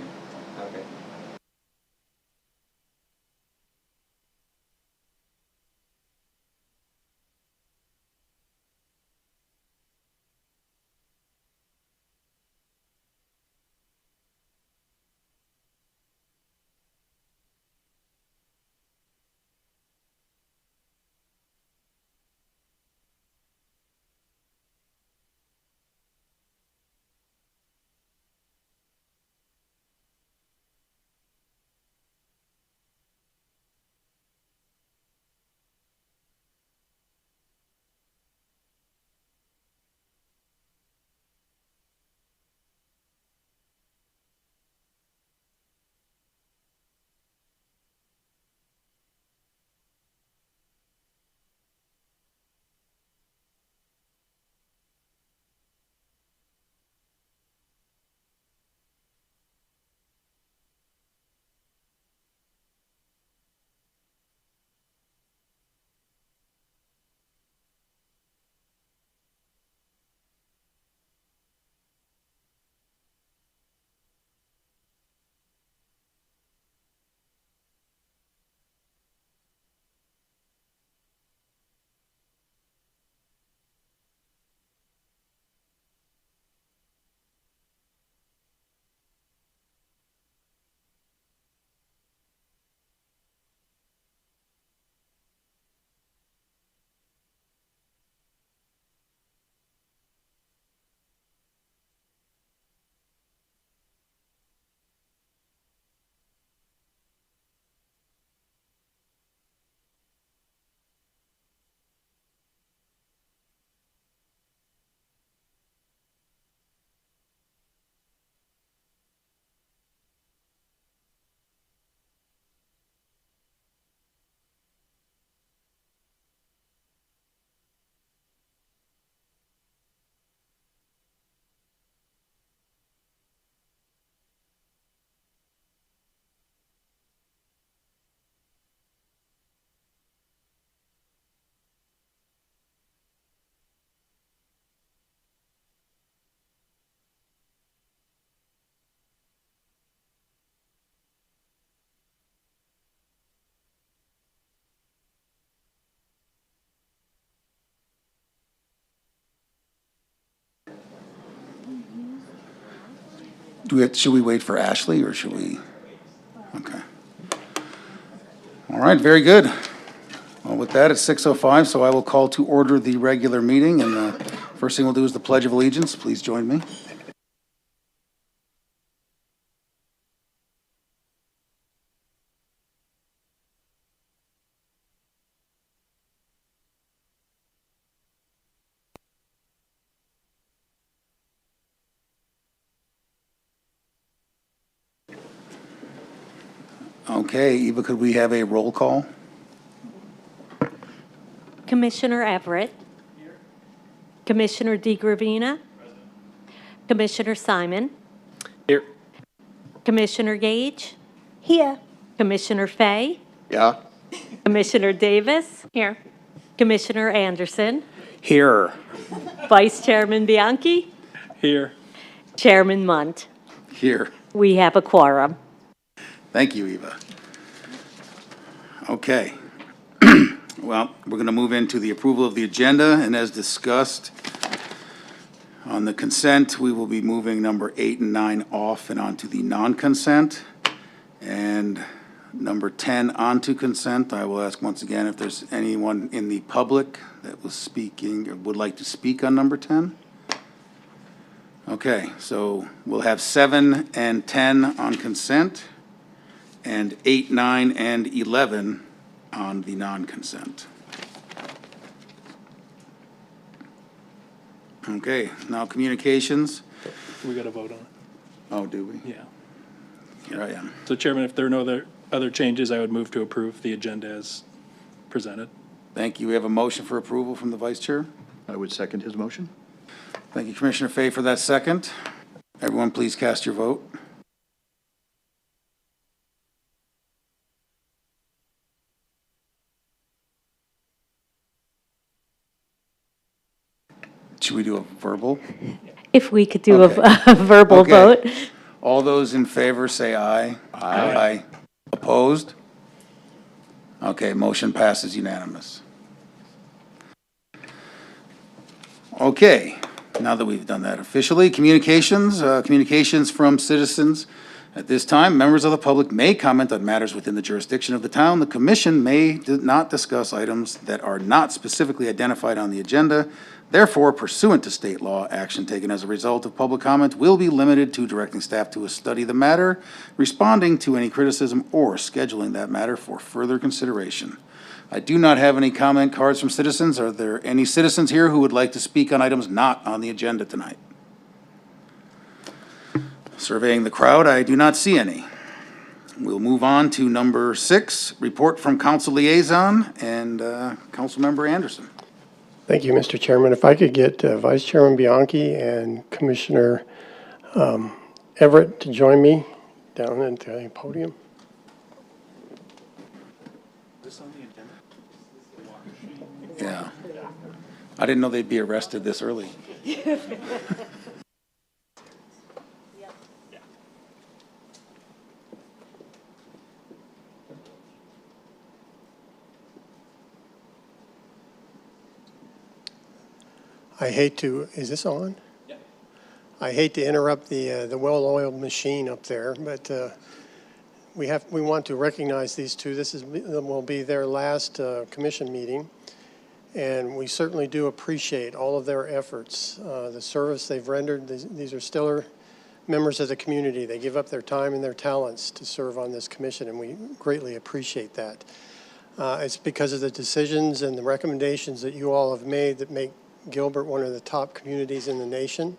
Should we wait for Ashley, or should we? Okay. All right, very good. Well, with that, it's 6:05, so I will call to order the regular meeting, and the first thing we'll do is the Pledge of Allegiance. Please join me. Okay, Eva, could we have a roll call? Commissioner Everett. Commissioner DeGravina. Commissioner Simon. Here. Commissioner Gage. Here. Commissioner Fay. Yeah? Commissioner Davis. Here. Commissioner Anderson. Here. Vice Chairman Bianchi. Here. Chairman Munt. Here. We have a quorum. Thank you, Eva. Okay. Well, we're going to move into the approval of the agenda, and as discussed, on the consent, we will be moving number 8 and 9 off and onto the non-consent, and number 10 onto consent. I will ask once again if there's anyone in the public that was speaking or would like to speak on number 10. Okay, so we'll have 7 and 10 on consent, and 8, 9, and 11 on the non-consent. Okay, now communications. We got to vote on it. Oh, do we? Yeah. Here I am. So Chairman, if there are no other changes, I would move to approve the agenda as presented. Thank you. We have a motion for approval from the vice chair. I would second his motion. Thank you, Commissioner Fay, for that second. Everyone, please cast your vote. Should we do a verbal? If we could do Okay. a verbal Okay. vote. All those in favor say aye. Aye. Opposed? Okay, motion passes unanimous. Okay, now that we've done that officially, communications from citizens. At this time, members of the public may comment on matters within the jurisdiction of the town. The commission may not discuss items that are not specifically identified on the agenda. Therefore, pursuant to state law, action taken as a result of public comment will be limited to directing staff to study the matter, responding to any criticism, or scheduling that matter for further consideration. I do not have any comment cards from citizens. Are there any citizens here who would like to speak on items not on the agenda tonight? Surveying the crowd, I do not see any. We'll move on to number 6, report from council liaison and Councilmember Anderson. Thank you, Mr. Chairman. If I could get Vice Chairman Bianchi and Commissioner Everett to join me down at the podium. Yeah. I didn't know they'd be arrested this early. I hate to, is this on? Yeah. I hate to interrupt the well-oiled machine up there, but we want to recognize these two. This will be their last commission meeting, and we certainly do appreciate all of their efforts, the service they've rendered. These are still members of the community. They give up their time and their talents to serve on this commission, and we greatly appreciate that. It's because of the decisions and the recommendations that you all have made that make Gilbert one of the top communities in the nation.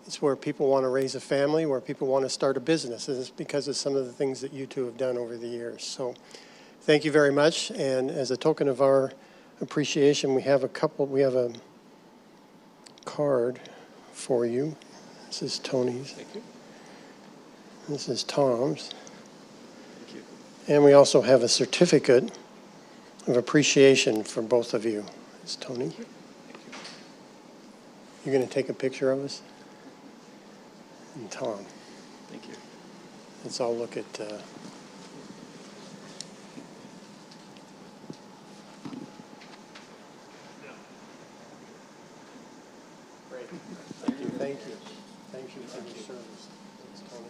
It's where people want to raise a family, where people want to start a business. And it's because of some of the things that you two have done over the years. So thank you very much. And as a token of our appreciation, we have a card for you. This is Tony's. Thank you. This is Tom's. Thank you. And we also have a certificate of appreciation for both of you. It's Tony. You're going to take a picture of us? And Tom. Thank you. Let's all look at... Great. Thank you. Thank you. Thank you for your service. Thanks, Tony.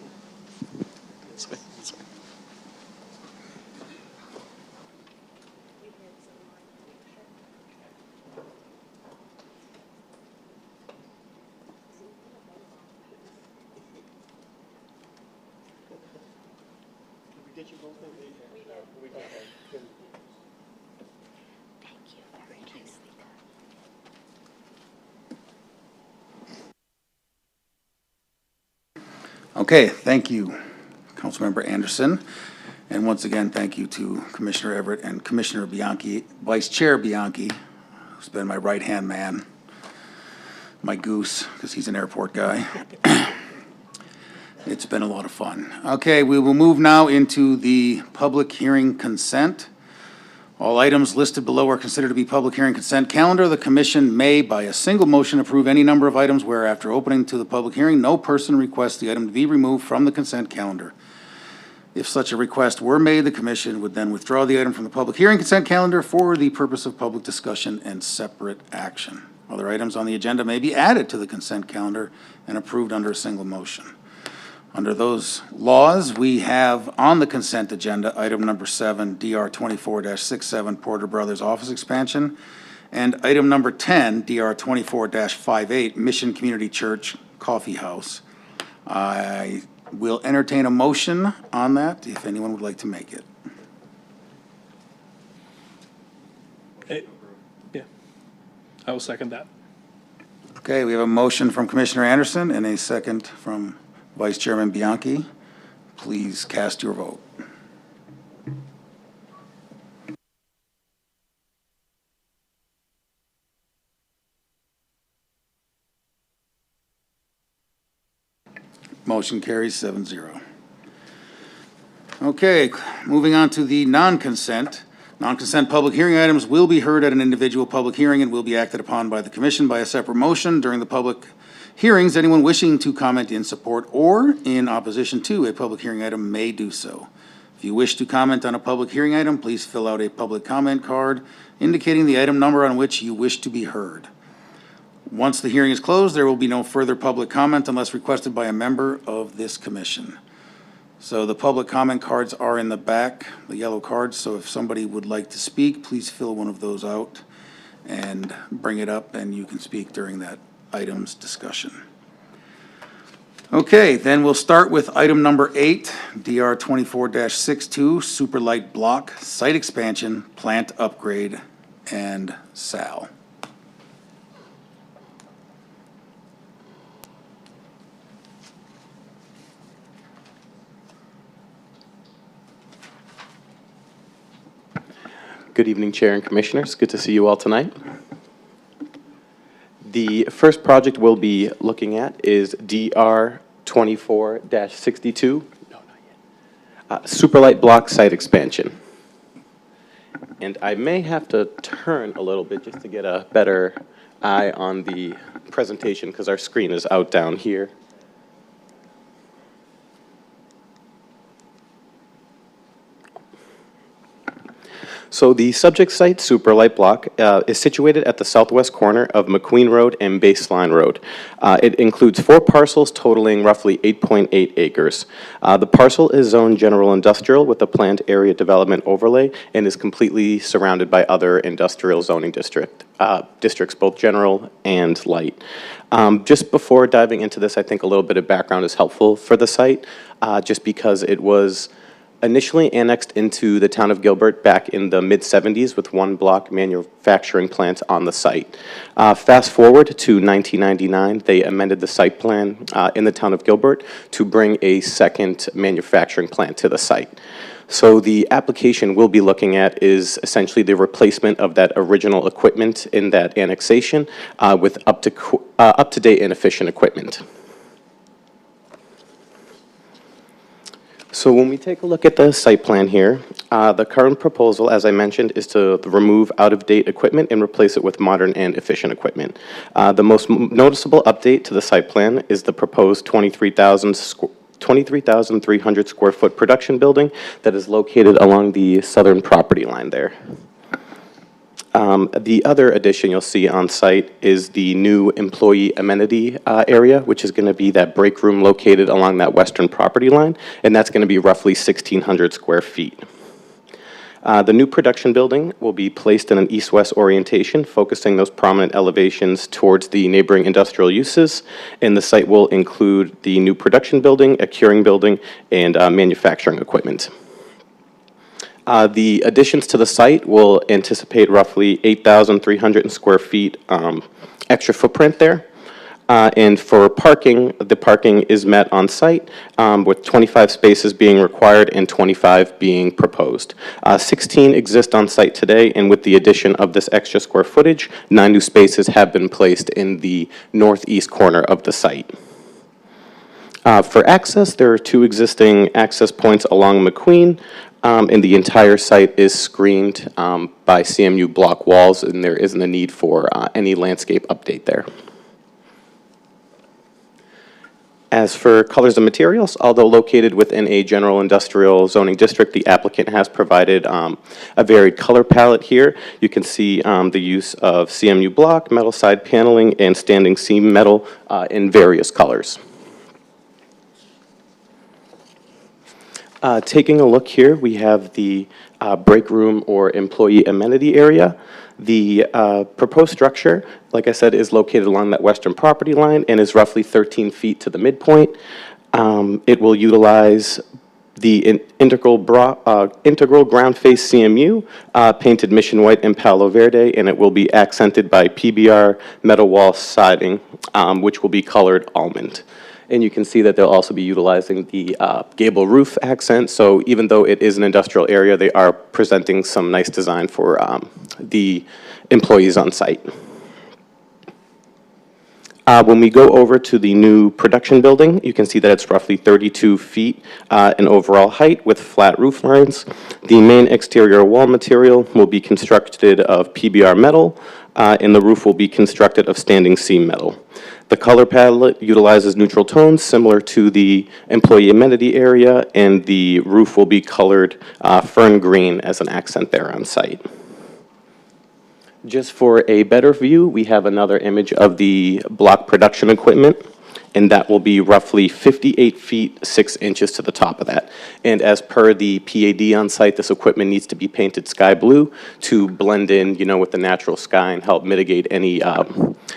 Get you both in? We did. Okay, good. Thank you. Very nicely done. Okay, thank you, Councilmember Anderson. And once again, thank you to Commissioner Everett and Commissioner Bianchi, Vice Chair Bianchi, who's been my right-hand man, my goose, because he's an airport guy. It's been a lot of fun. Okay, we will move now into the public hearing consent. All items listed below are considered to be public hearing consent calendar. The commission may, by a single motion, approve any number of items where, after opening to the public hearing, no person requests the item to be removed from the consent calendar. If such a request were made, the commission would then withdraw the item from the public hearing consent calendar for the purpose of public discussion and separate action. Other items on the agenda may be added to the consent calendar and approved under a single motion. Under those laws, we have on the consent agenda, item number 7, DR 24-67 Porter Brothers Office Expansion, and item number 10, DR 24-58 Mission Community Church Coffee House. I will entertain a motion on that, if anyone would like to make it. Yeah, I will second that. Okay, we have a motion from Commissioner Anderson and a second from Vice Chairman Bianchi. Please cast your vote. Motion carries 7-0. Okay, moving on to the non-consent. Non-consent public hearing items will be heard at an individual public hearing and will be acted upon by the commission by a separate motion. During the public hearings, anyone wishing to comment in support or in opposition to a public hearing item may do so. If you wish to comment on a public hearing item, please fill out a public comment card indicating the item number on which you wish to be heard. Once the hearing is closed, there will be no further public comment unless requested by a member of this commission. So the public comment cards are in the back, the yellow cards, so if somebody would like to speak, please fill one of those out and bring it up, and you can speak during that item's discussion. Okay, then we'll start with item number 8, DR 24-62, Superlight Block, Site Expansion, Plant Upgrade, and Sal. Good evening, Chair and Commissioners. Good to see you all tonight. The first project we'll be looking at is DR 24-62, Superlight Block Site Expansion. And I may have to turn a little bit just to get a better eye on the presentation because our screen is out down here. So the subject site, Superlight Block, is situated at the southwest corner of McQueen Road and Baseline Road. It includes 4 parcels totaling roughly 8.8 acres. The parcel is zoned general industrial with a planned area development overlay and is completely surrounded by other industrial zoning districts, both general and light. Just before diving into this, I think a little bit of background is helpful for the site, just because it was initially annexed into the town of Gilbert back in the mid-70s with 1 block manufacturing plant on the site. Fast forward to 1999, they amended the site plan in the town of Gilbert to bring a second manufacturing plant to the site. So the application we'll be looking at is essentially the replacement of that original equipment in that annexation with up-to-date and efficient equipment. So when we take a look at the site plan here, the current proposal, as I mentioned, is to remove out-of-date equipment and replace it with modern and efficient equipment. The most noticeable update to the site plan is the proposed 23,300 square foot production building that is located along the southern property line there. The other addition you'll see on site is the new employee amenity area, which is going to be that break room located along that western property line, and that's going to be roughly 1,600 square feet. The new production building will be placed in an east-west orientation, focusing those prominent elevations towards the neighboring industrial uses, and the site will include the new production building, a curing building, and manufacturing equipment. The additions to the site will anticipate roughly 8,300 square feet extra footprint there. And for parking, the parking is met on site with 25 spaces being required and 25 being proposed. 16 exist on site today, and with the addition of this extra square footage, 9 new spaces have been placed in the northeast corner of the site. For access, there are 2 existing access points along McQueen. And the entire site is screened by CMU block walls, and there isn't a need for any landscape update there. As for colors and materials, although located within a general industrial zoning district, the applicant has provided a varied color palette here. You can see the use of CMU block, metal side paneling, and standing seam metal in various colors. Taking a look here, we have the break room or employee amenity area. The proposed structure, like I said, is located along that western property line and is roughly 13 feet to the midpoint. It will utilize the integral ground face CMU, painted Mission White and Palo Verde, and it will be accented by PBR metal wall siding, which will be colored almond. And you can see that they'll also be utilizing the gable roof accent. So even though it is an industrial area, they are presenting some nice design for the employees on site. When we go over to the new production building, you can see that it's roughly 32 feet in overall height with flat roof lines. The main exterior wall material will be constructed of PBR metal, and the roof will be constructed of standing seam metal. The color palette utilizes neutral tones similar to the employee amenity area, and the roof will be colored fern green as an accent there on site. Just for a better view, we have another image of the block production equipment, and that will be roughly 58 feet, 6 inches to the top of that. And as per the PAD on site, this equipment needs to be painted sky blue to blend in, with the natural sky and help mitigate any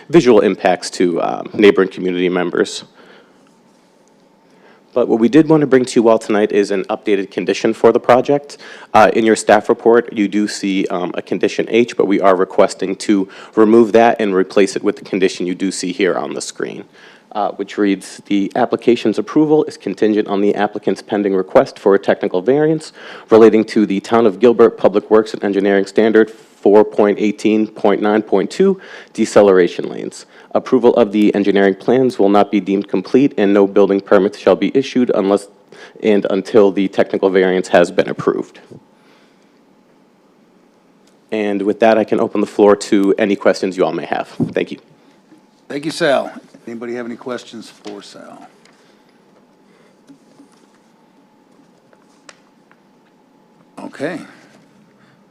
visual impacts to neighboring community members. But what we did want to bring to you all tonight is an updated condition for the project. In your staff report, you do see a condition H, but we are requesting to remove that and replace it with the condition you do see here on the screen, which reads, the application's approval is contingent on the applicant's pending request for a technical variance relating to the Town of Gilbert Public Works and Engineering Standard 4.18.9.2 deceleration lanes. Approval of the engineering plans will not be deemed complete and no building permits shall be issued unless and until the technical variance has been approved. And with that, I can open the floor to any questions you all may have. Thank you. Thank you, Sal. Anybody have any questions for Sal? Okay.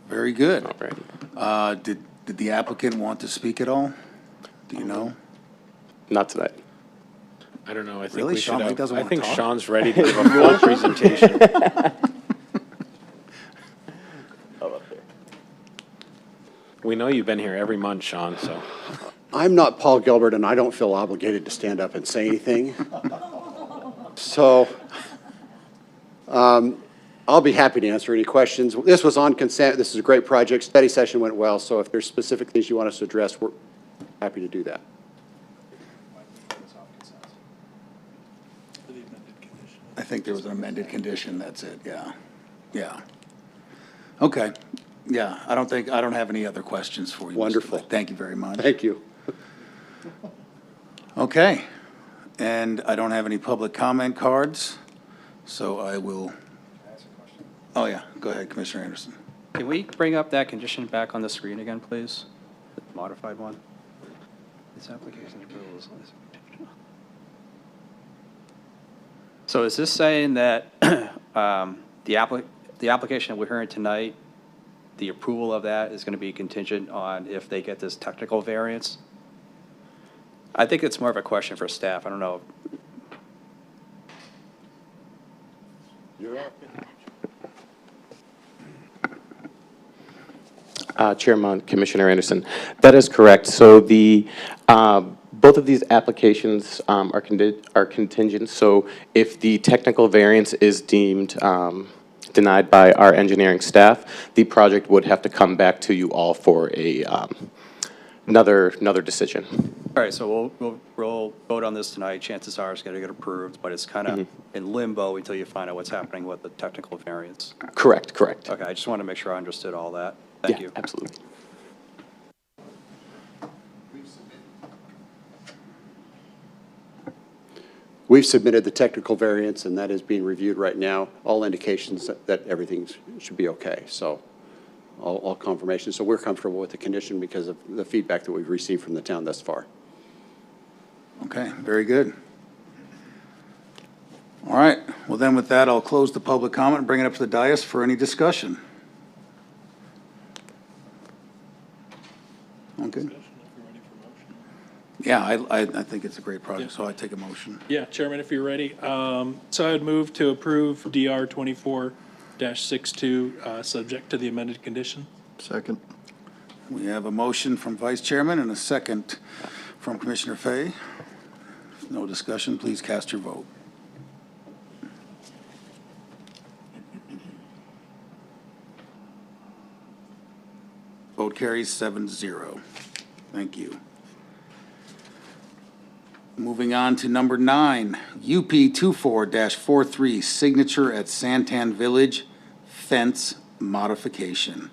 Very good. All right. Did the applicant want to speak at all? Do you know? Not tonight. I don't know, I think Really? we Sean, should he have, doesn't I wanna think talk? Sean's ready to give a full presentation. We know you've been here every month, Sean, so. I'm not Paul Gilbert, and I don't feel obligated to stand up and say anything. So I'll be happy to answer any questions. This was on consent. This is a great project. Study session went well, so if there's specific things you want us to address, we're happy to do that. I think there was an amended condition, that's it, yeah. Yeah. Okay, yeah, I don't have any other questions for you. Mr. Wonderful. Blake. Thank you very much. Thank you. Okay, and I don't have any public comment cards, so I will. Oh, yeah, go ahead, Commissioner Anderson. Can we bring up that condition back on the screen again, please? The modified one? This application approval is. So is this saying that the application we're hearing tonight, the approval of that is going to be contingent on if they get this technical variance? I think it's more of a question for staff. I don't know. Chairman, Commissioner Anderson, that is correct. So the both of these applications are contingent. So if the technical variance is deemed denied by our engineering staff, the project would have to come back to you all for a another decision. All right, so we'll vote on this tonight. Chances are it's going to get approved, but it's kind of in limbo until you find out what's happening with the technical variance. Correct. Okay, I just want to make sure I understood all that. Thank you. Absolutely. We've submitted the technical variance, and that is being reviewed right now. All indications that everything should be okay, so all confirmation. So we're comfortable with the condition because of the feedback that we've received from the town thus far. Okay, very good. All right, well then with that, I'll close the public comment and bring it up to the dais for any discussion. Okay. Yeah, I think it's a great project, so I take a motion. Yeah, Chairman, if you're ready. So I would move to approve DR 24-62, subject to the amended condition. Second. We have a motion from Vice Chairman and a second from Commissioner Fay. No discussion, please cast your vote. Vote carries 7-0. Thank you. Moving on to number 9, UP 24-43, signature at Santan Village fence modification.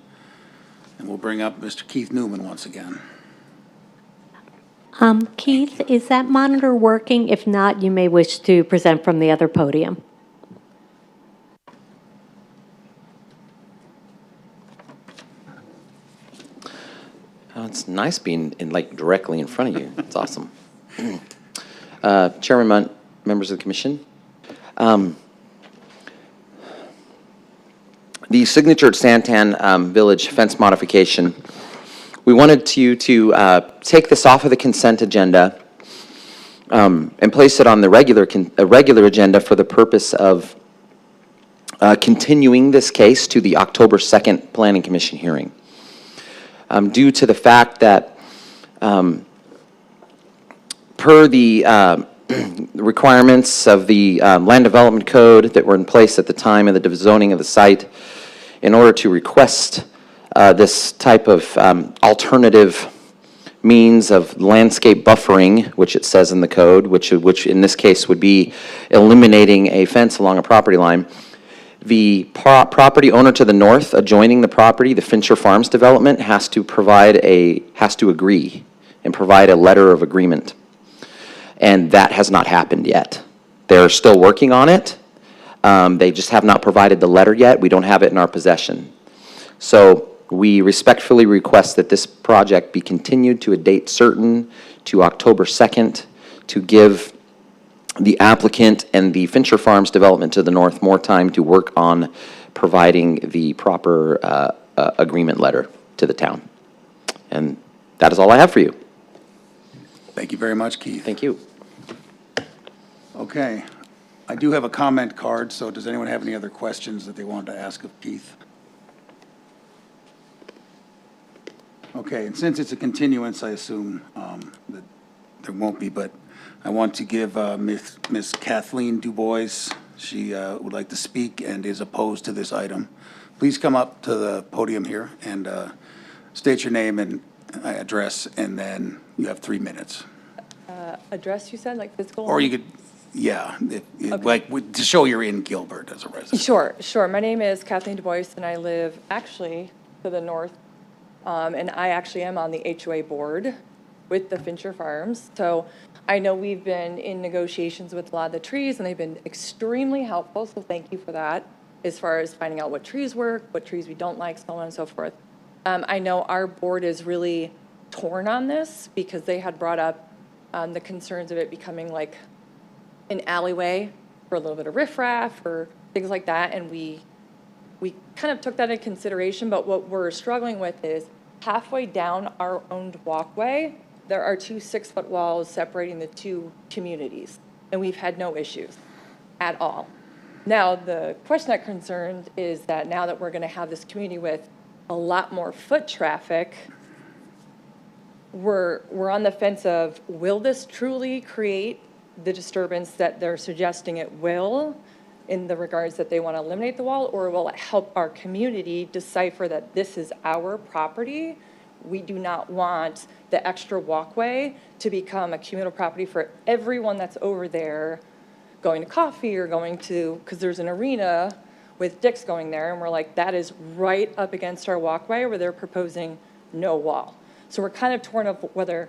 And we'll bring up Mr. Keith Newman once again. Keith, is that monitor working? If not, you may wish to present from the other podium. Oh, it's nice being directly in front of you. It's awesome. Chairman Munt, members of the commission. The Signature Santan Village fence modification, we wanted you to take this off of the consent agenda and place it on the regular agenda for the purpose of continuing this case to the October 2nd Planning Commission hearing. Due to the fact that per the requirements of the Land Development Code that were in place at the time of the zoning of the site, in order to request this type of alternative means of landscape buffering, which it says in the code, which in this case would be eliminating a fence along a property line, the property owner to the north adjoining the property, the Fincher Farms development, has to agree and provide a letter of agreement. And that has not happened yet. They're still working on it. They just have not provided the letter yet. We don't have it in our possession. So we respectfully request that this project be continued to a date certain, to October 2nd, to give the applicant and the Fincher Farms development to the north more time to work on providing the proper agreement letter to the town. And that is all I have for you. Thank you very much, Keith. Thank you. Okay. I do have a comment card, so does anyone have any other questions that they wanted to ask of Keith? Okay, and since it's a continuance, I assume that there won't be, but I want to give Miss Kathleen DuBois, she would like to speak and is opposed to this item. Please come up to the podium here and state your name and address, and then you have 3 minutes. Address, you said, like physical? Or you could, yeah, like to show you're in Gilbert as a resident. Sure. My name is Kathleen DuBois, and I live actually to the north, and I actually am on the HOA board with the Fincher Farms. So I know we've been in negotiations with a lot of the trees, and they've been extremely helpful, so thank you for that, as far as finding out what trees work, what trees we don't like, so on and so forth. I know our board is really torn on this because they had brought up the concerns of it becoming like an alleyway for a little bit of riffraff or things like that, and we kind of took that into consideration, but what we're struggling with is halfway down our owned walkway, there are 2 6-foot walls separating the two communities, and we've had no issues at all. Now, the question that concerned is that now that we're going to have this community with a lot more foot traffic, we're on the fence of, will this truly create the disturbance that they're suggesting it will, in the regards that they want to eliminate the wall, or will it help our community decipher that this is our property? We do not want the extra walkway to become a communal property for everyone that's over there going to coffee or going to, because there's an arena with Dick's going there, and we're like, that is right up against our walkway where they're proposing no wall. So we're kind of torn up whether,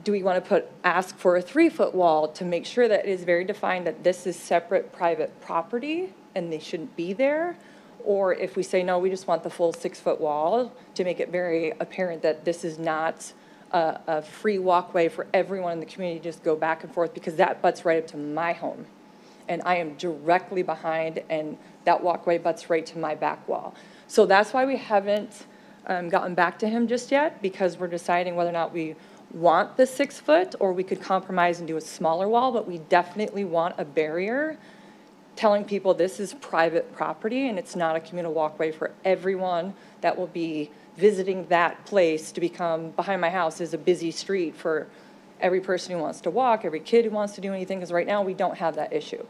do we want to ask for a 3-foot wall to make sure that it is very defined that this is separate private property and they shouldn't be there? Or if we say, no, we just want the full 6-foot wall to make it very apparent that this is not a free walkway for everyone in the community to just go back and forth, because that butts right up to my home. And I am directly behind, and that walkway butts right to my back wall. So that's why we haven't gotten back to him just yet, because we're deciding whether or not we want the 6-foot, or we could compromise and do a smaller wall, but we definitely want a barrier telling people this is private property and it's not a communal walkway for everyone that will be visiting that place. To become behind my house is a busy street for every person who wants to walk, every kid who wants to do anything, because right now we don't have that issue.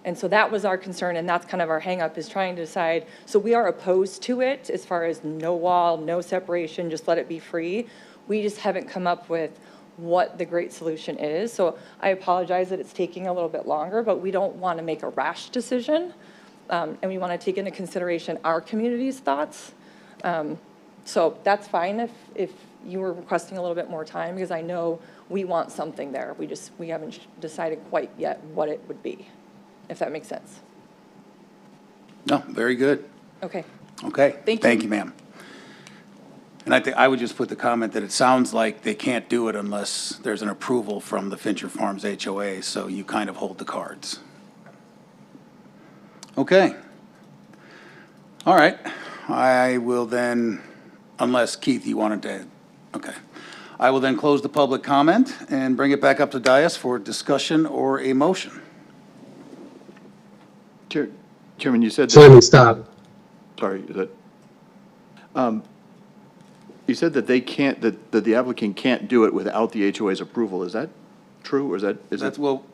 And so that was our concern, and that's kind of our hang up, is trying to decide. So we are opposed to it as far as no wall, no separation, just let it be free. We just haven't come up with what the great solution is. So I apologize that it's taking a little bit longer, but we don't want to make a rash decision. And we want to take into consideration our community's thoughts. So that's fine if you were requesting a little bit more time, because I know we want something there. We haven't decided quite yet what it would be, if that makes sense. No, very good. Okay. Okay. Thank you. Thank you, ma'am. And I think I would just put the comment that it sounds like they can't do it unless there's an approval from the Fincher Farms HOA, so you kind of hold the cards. Okay. All right. I will then, unless Keith, you wanted to, okay. I will then close the public comment and bring it back up to dais for discussion or a motion. Chairman, you said. Simon, stop. Sorry, is that, you said that they can't, that the applicant can't do it without the HOA's approval. Is that true, or is that? That's, well,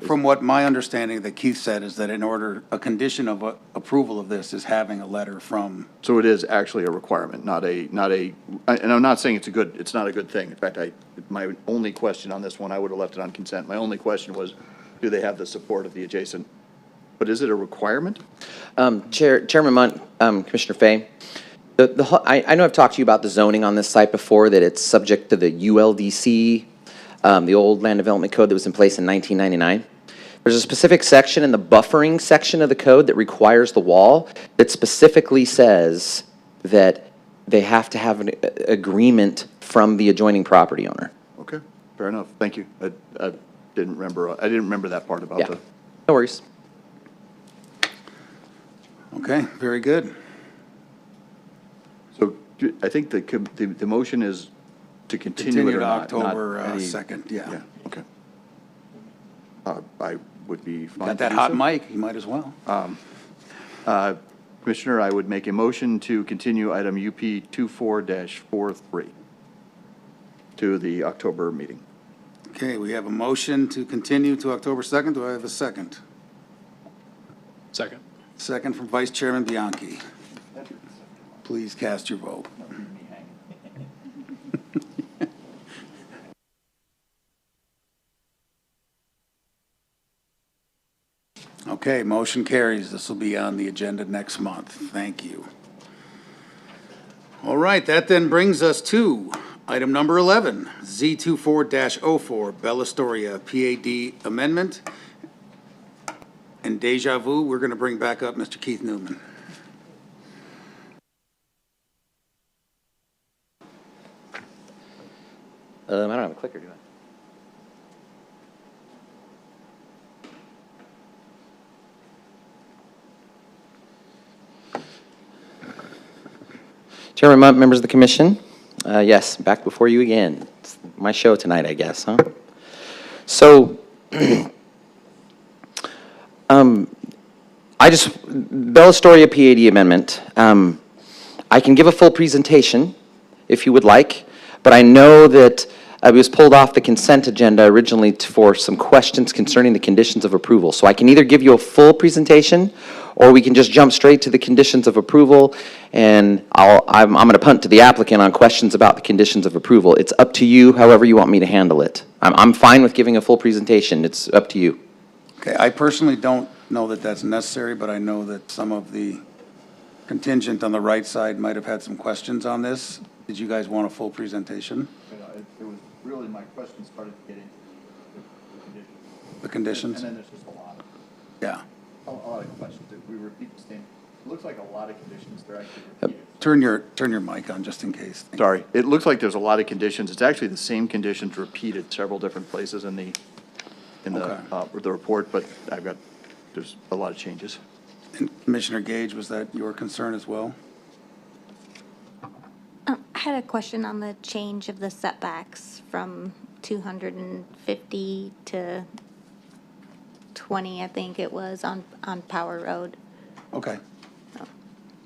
from what my understanding that Keith said is that in order, a condition of approval of this is having a letter from. So it is actually a requirement, not a, and I'm not saying it's not a good thing. In fact, my only question on this one, I would have left it on consent. My only question was, do they have the support of the adjacent? But is it a requirement? Chairman Munt, Commissioner Fay, I know I've talked to you about the zoning on this site before, that it's subject to the ULDC, the old land development code that was in place in 1999. There's a specific section in the buffering section of the code that requires the wall that specifically says that they have to have an agreement from the adjoining property owner. Okay, fair enough. Thank you. I didn't remember that part about Yeah, the. no worries. Okay, very good. So I think the motion is to continue it Continue or to not. October not any- 2nd, yeah. Yeah, okay. I would be fine. Got to that do hot so. mic, you might as well. Commissioner, I would make a motion to continue item UP 24-43 to the October meeting. Okay, we have a motion to continue to October 2nd. Do I have a second? Second. Second from Vice Chairman Bianchi. Please cast your vote. Okay, motion carries. This will be on the agenda next month. Thank you. All right, that then brings us to item number 11, Z24-04, Bella Storia PAD amendment. And deja vu, we're going to bring back up Mr. Keith Newman. I don't have a clicker, do I? Chairman Munt, members of the commission, yes, back before you again. It's my show tonight, I guess, huh? So, Bella Storia PAD amendment, I can give a full presentation if you would like, but I know that it was pulled off the consent agenda originally for some questions concerning the conditions of approval. So I can either give you a full presentation, or we can just jump straight to the conditions of approval, and I'm going to punt to the applicant on questions about the conditions of approval. It's up to you, however you want me to handle it. I'm fine with giving a full presentation. It's up to you. Okay, I personally don't know that that's necessary, but I know that some of the contingent on the right side might have had some questions on this. Did you guys want a full presentation? It was really, my question started getting The conditions? And then there's just a lot Yeah. of questions. If we repeat the same, it looks like a lot of conditions, they're actually repeated. Turn your mic on just in case. Sorry, it looks like there's a lot of conditions. It's actually the same conditions repeated several different places in the report, but there's a lot of changes. And Commissioner Gage, was that your concern as well? I had a question on the change of the setbacks from 250 to 20, I think it was, on Power Road. Okay.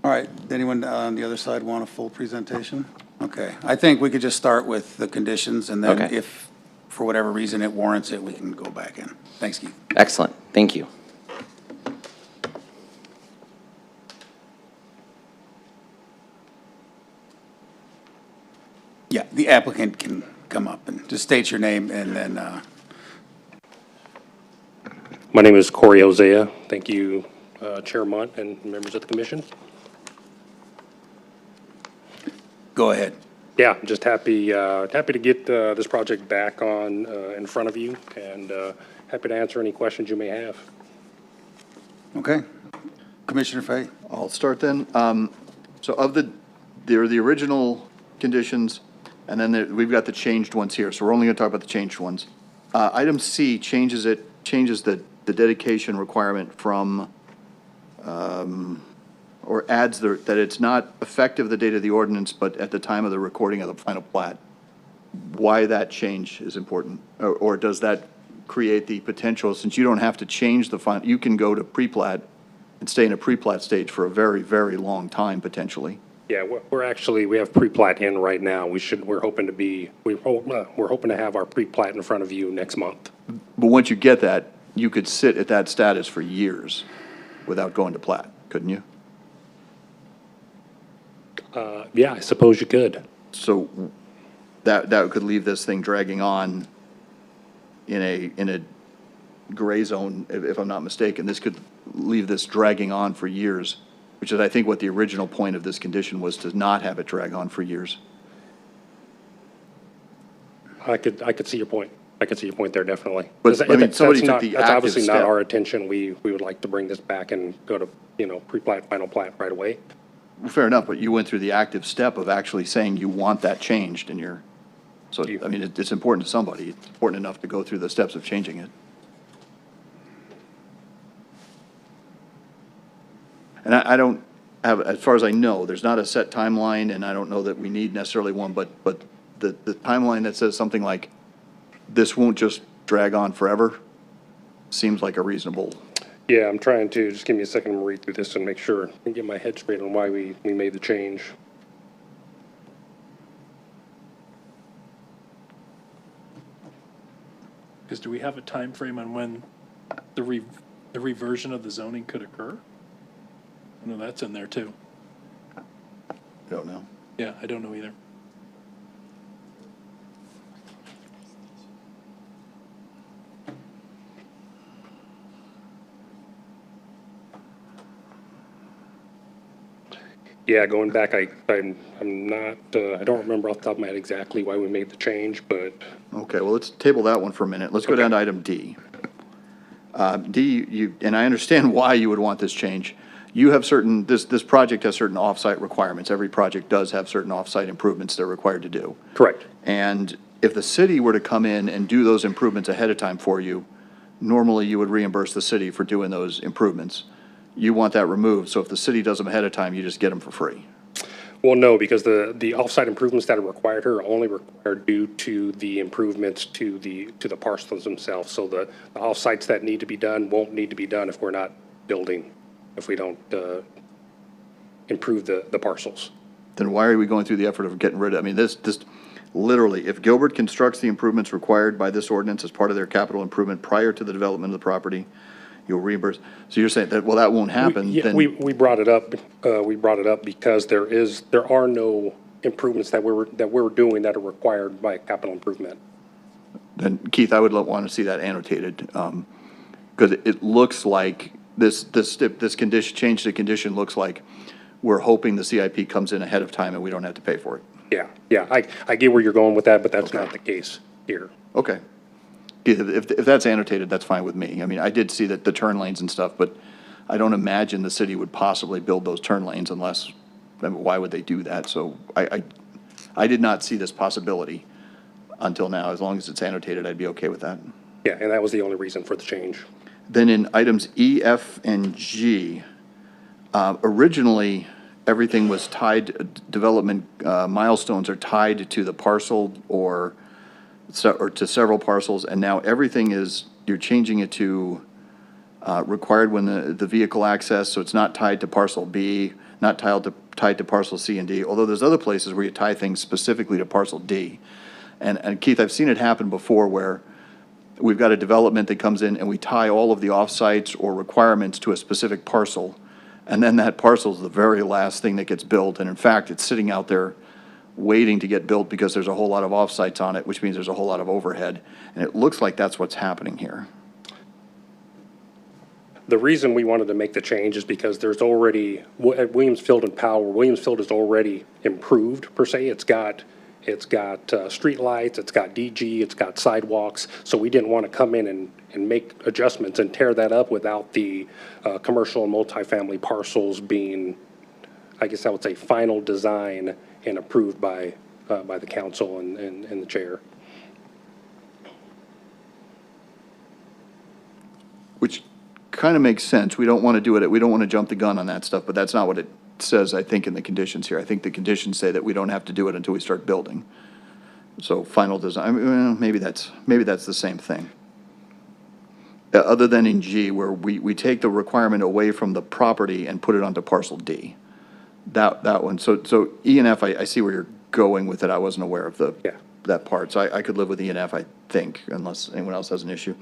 All right, anyone on the other side want a full presentation? Okay, I think we could just start with the conditions, and then Okay. if, for whatever reason, it warrants it, we can go back in. Thanks, Keith. Excellent. Thank you. Yeah, the applicant can come up and just state your name and then, My name is Corey Ozea. Thank you, Chair Munt and members of the commission. Go ahead. Yeah, just happy to get this project back on in front of you, and happy to answer any questions you may have. Okay. Commissioner Fay? I'll start then. So of there are the original conditions, and then we've got the changed ones here. So we're only going to talk about the changed ones. Item C changes the dedication requirement from, or adds that it's not effective the date of the ordinance, but at the time of the recording of the final plat. Why that change is important, or does that create the potential, since you don't have to change the final, you can go to pre-plat and stay in a pre-plat stage for a very, very long time potentially. Yeah, we have pre-plat in right now. We're hoping to have our pre-plat in front of you next month. But once you get that, you could sit at that status for years without going to plat, couldn't you? Yeah, I suppose you could. So that could leave this thing dragging on in a gray zone, if I'm not mistaken. This could leave this dragging on for years, which is, I think, what the original point of this condition was, to not have it drag on for years. I could see your point. I could see your point there, definitely. But, I mean, somebody took the That's active obviously not step. our intention. We would like to bring this back and go to, pre-plat, final plat right away. Fair enough, but you went through the active step of actually saying you want that changed in your, so, I mean, it's important to somebody. It's important enough to go through the steps of changing it. And I don't have, as far as I know, there's not a set timeline, and I don't know that we need necessarily one, but the timeline that says something like, this won't just drag on forever, seems like a reasonable. Yeah, I'm trying to, just give me a second to read through this and make sure and get my head straight on why we made the change. Because do we have a time frame on when the reversion of the zoning could occur? I know that's in there too. I don't know. Yeah, I don't know either. Yeah, going back, I'm not, I don't remember off the top of my head exactly why we made the change, but Okay, well, let's table that one for a minute. Let's go down to item D. D, and I understand why you would want this change. You have certain, this project has certain off-site requirements. Every project does have certain off-site improvements they're required to do. correct. And if the city were to come in and do those improvements ahead of time for you, normally you would reimburse the city for doing those improvements. You want that removed, so if the city does them ahead of time, you just get them for free. Well, no, because the off-site improvements that are required here are only required due to the improvements to the parcels themselves. So the off-sites that need to be done won't need to be done if we're not building, if we don't improve the parcels. Then why are we going through the effort of getting rid of, I mean, this literally, if Gilbert constructs the improvements required by this ordinance as part of their capital improvement prior to the development of the property, you'll reimburse. So you're saying that, well, that won't happen, Yeah, then. we brought it up, because there are no improvements that we're doing that are required by capital improvement. Then Keith, I would want to see that annotated, because it looks like this condition, change to condition looks like we're hoping the CIP comes in ahead of time and we don't have to pay for it. Yeah, I get where you're going with that, but that's not the case here. Okay. If that's annotated, that's fine with me. I mean, I did see that the turn lanes and stuff, but I don't imagine the city would possibly build those turn lanes unless, I mean, why would they do that? So I did not see this possibility until now. As long as it's annotated, I'd be okay with that. Yeah, and that was the only reason for the change. Then in items E, F, and G, originally, everything was tied, development milestones are tied to the parcel or to several parcels, and now everything is, you're changing it to required when the vehicle access, so it's not tied to parcel B, not tied to parcel C and D, although there's other places where you tie things specifically to parcel D. And Keith, I've seen it happen before where we've got a development that comes in and we tie all of the off-sites or requirements to a specific parcel, and then that parcel is the very last thing that gets built, and in fact, it's sitting out there waiting to get built because there's a whole lot of off-sites on it, which means there's a whole lot of overhead, and it looks like that's what's happening here. The reason we wanted to make the change is because there's already, at Williams Field and Powell, Williams Field is already improved per se. It's got street lights, it's got DG, it's got sidewalks. So we didn't want to come in and make adjustments and tear that up without the commercial and multifamily parcels being, I guess I would say, final design and approved by the council and the chair. Which kind of makes sense. We don't want to do it, we don't want to jump the gun on that stuff, but that's not what it says, I think, in the conditions here. I think the conditions say that we don't have to do it until we start building. So final design, I mean, well, maybe that's the same thing. Other than in G, where we take the requirement away from the property and put it onto parcel D. That one, so E and F, I see where you're going with it. I wasn't aware of that part. So I could live with E and F, I think, unless anyone else has an issue.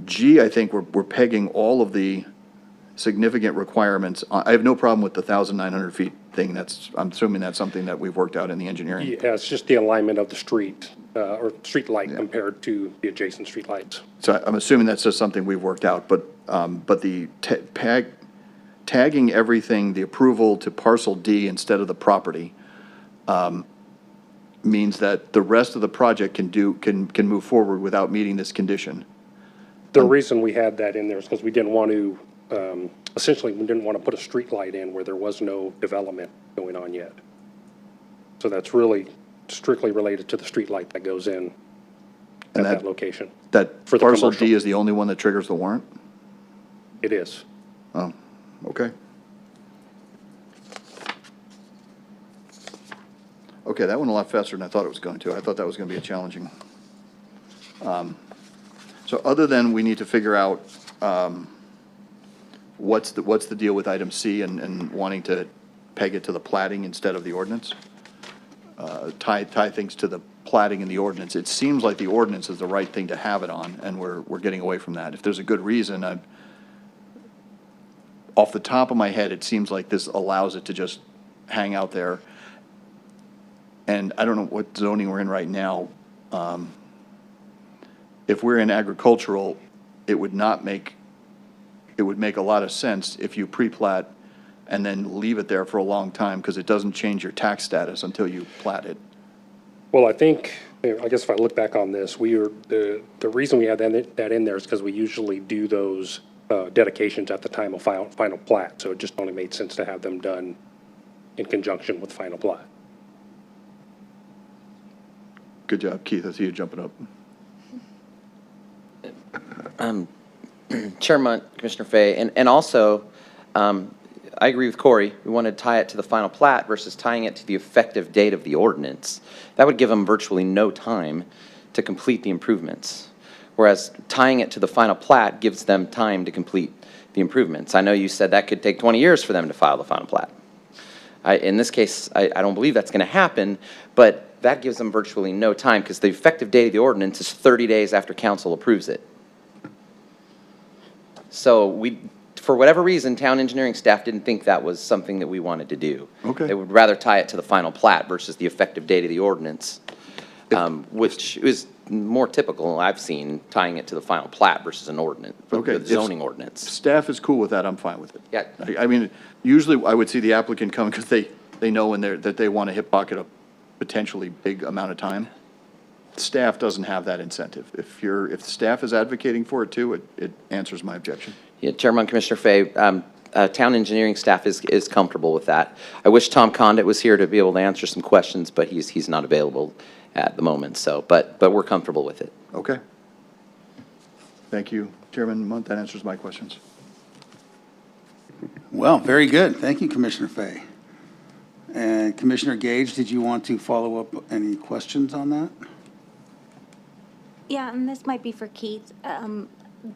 G, I think we're pegging all of the significant requirements. I have no problem with the 1,900 feet thing. I'm assuming that's something that we've worked out in the engineering. Yeah, it's just the alignment of the street, or street light compared to the adjacent street lights. So I'm assuming that's just something we've worked out, but the tagging everything, the approval to parcel D instead of the property, means that the rest of the project can move forward without meeting this condition. The reason we had that in there is because we didn't want to, essentially, we didn't want to put a street light in where there was no development going on yet. So that's really strictly related to the street light that goes in at that location. That For the parcel commercial. D is the only one that triggers the warrant? It is. Oh, okay. Okay, that went a lot faster than I thought it was going to. I thought that was going to be a challenging. So other than we need to figure out what's the deal with item C and wanting to peg it to the plating instead of the ordinance? Tie things to the plating and the ordinance. It seems like the ordinance is the right thing to have it on, and we're getting away from that. If there's a good reason, off the top of my head, it seems like this allows it to just hang out there. And I don't know what zoning we're in right now. If we're in agricultural, it would make a lot of sense if you pre-plat and then leave it there for a long time, because it doesn't change your tax status until you plat it. Well, I think, I guess if I look back on this, the reason we had that in there is because we usually do those dedications at the time of final plat. So it just only made sense to have them done in conjunction with final plat. Good job, Keith. I see you jumping up. Chairman, Commissioner Fay, and also, I agree with Corey. We want to tie it to the final plat versus tying it to the effective date of the ordinance. That would give them virtually no time to complete the improvements, whereas tying it to the final plat gives them time to complete the improvements. I know you said that could take 20 years for them to file the final plat. In this case, I don't believe that's going to happen, but that gives them virtually no time because the effective date of the ordinance is 30 days after council approves it. So for whatever reason, town engineering staff didn't think that was something that we wanted to do. Okay. They would rather tie it to the final plat versus the effective date of the ordinance, which is more typical, I've seen, tying it to the final plat versus an ordinance, Okay. the zoning ordinance. Staff is cool with that, I'm fine with it. Yeah. I mean, usually I would see the applicant come because they know that they want to hip pocket a potentially big amount of time. Staff doesn't have that incentive. If staff is advocating for it too, it answers my objection. Yeah, Chairman, Commissioner Fay, town engineering staff is comfortable with that. I wish Tom Condit was here to be able to answer some questions, but he's not available at the moment, so, but we're comfortable with it. Okay. Thank you, Chairman Munt. That answers my questions. Well, very good. Thank you, Commissioner Fay. And Commissioner Gage, did you want to follow up any questions on that? Yeah, and this might be for Keith.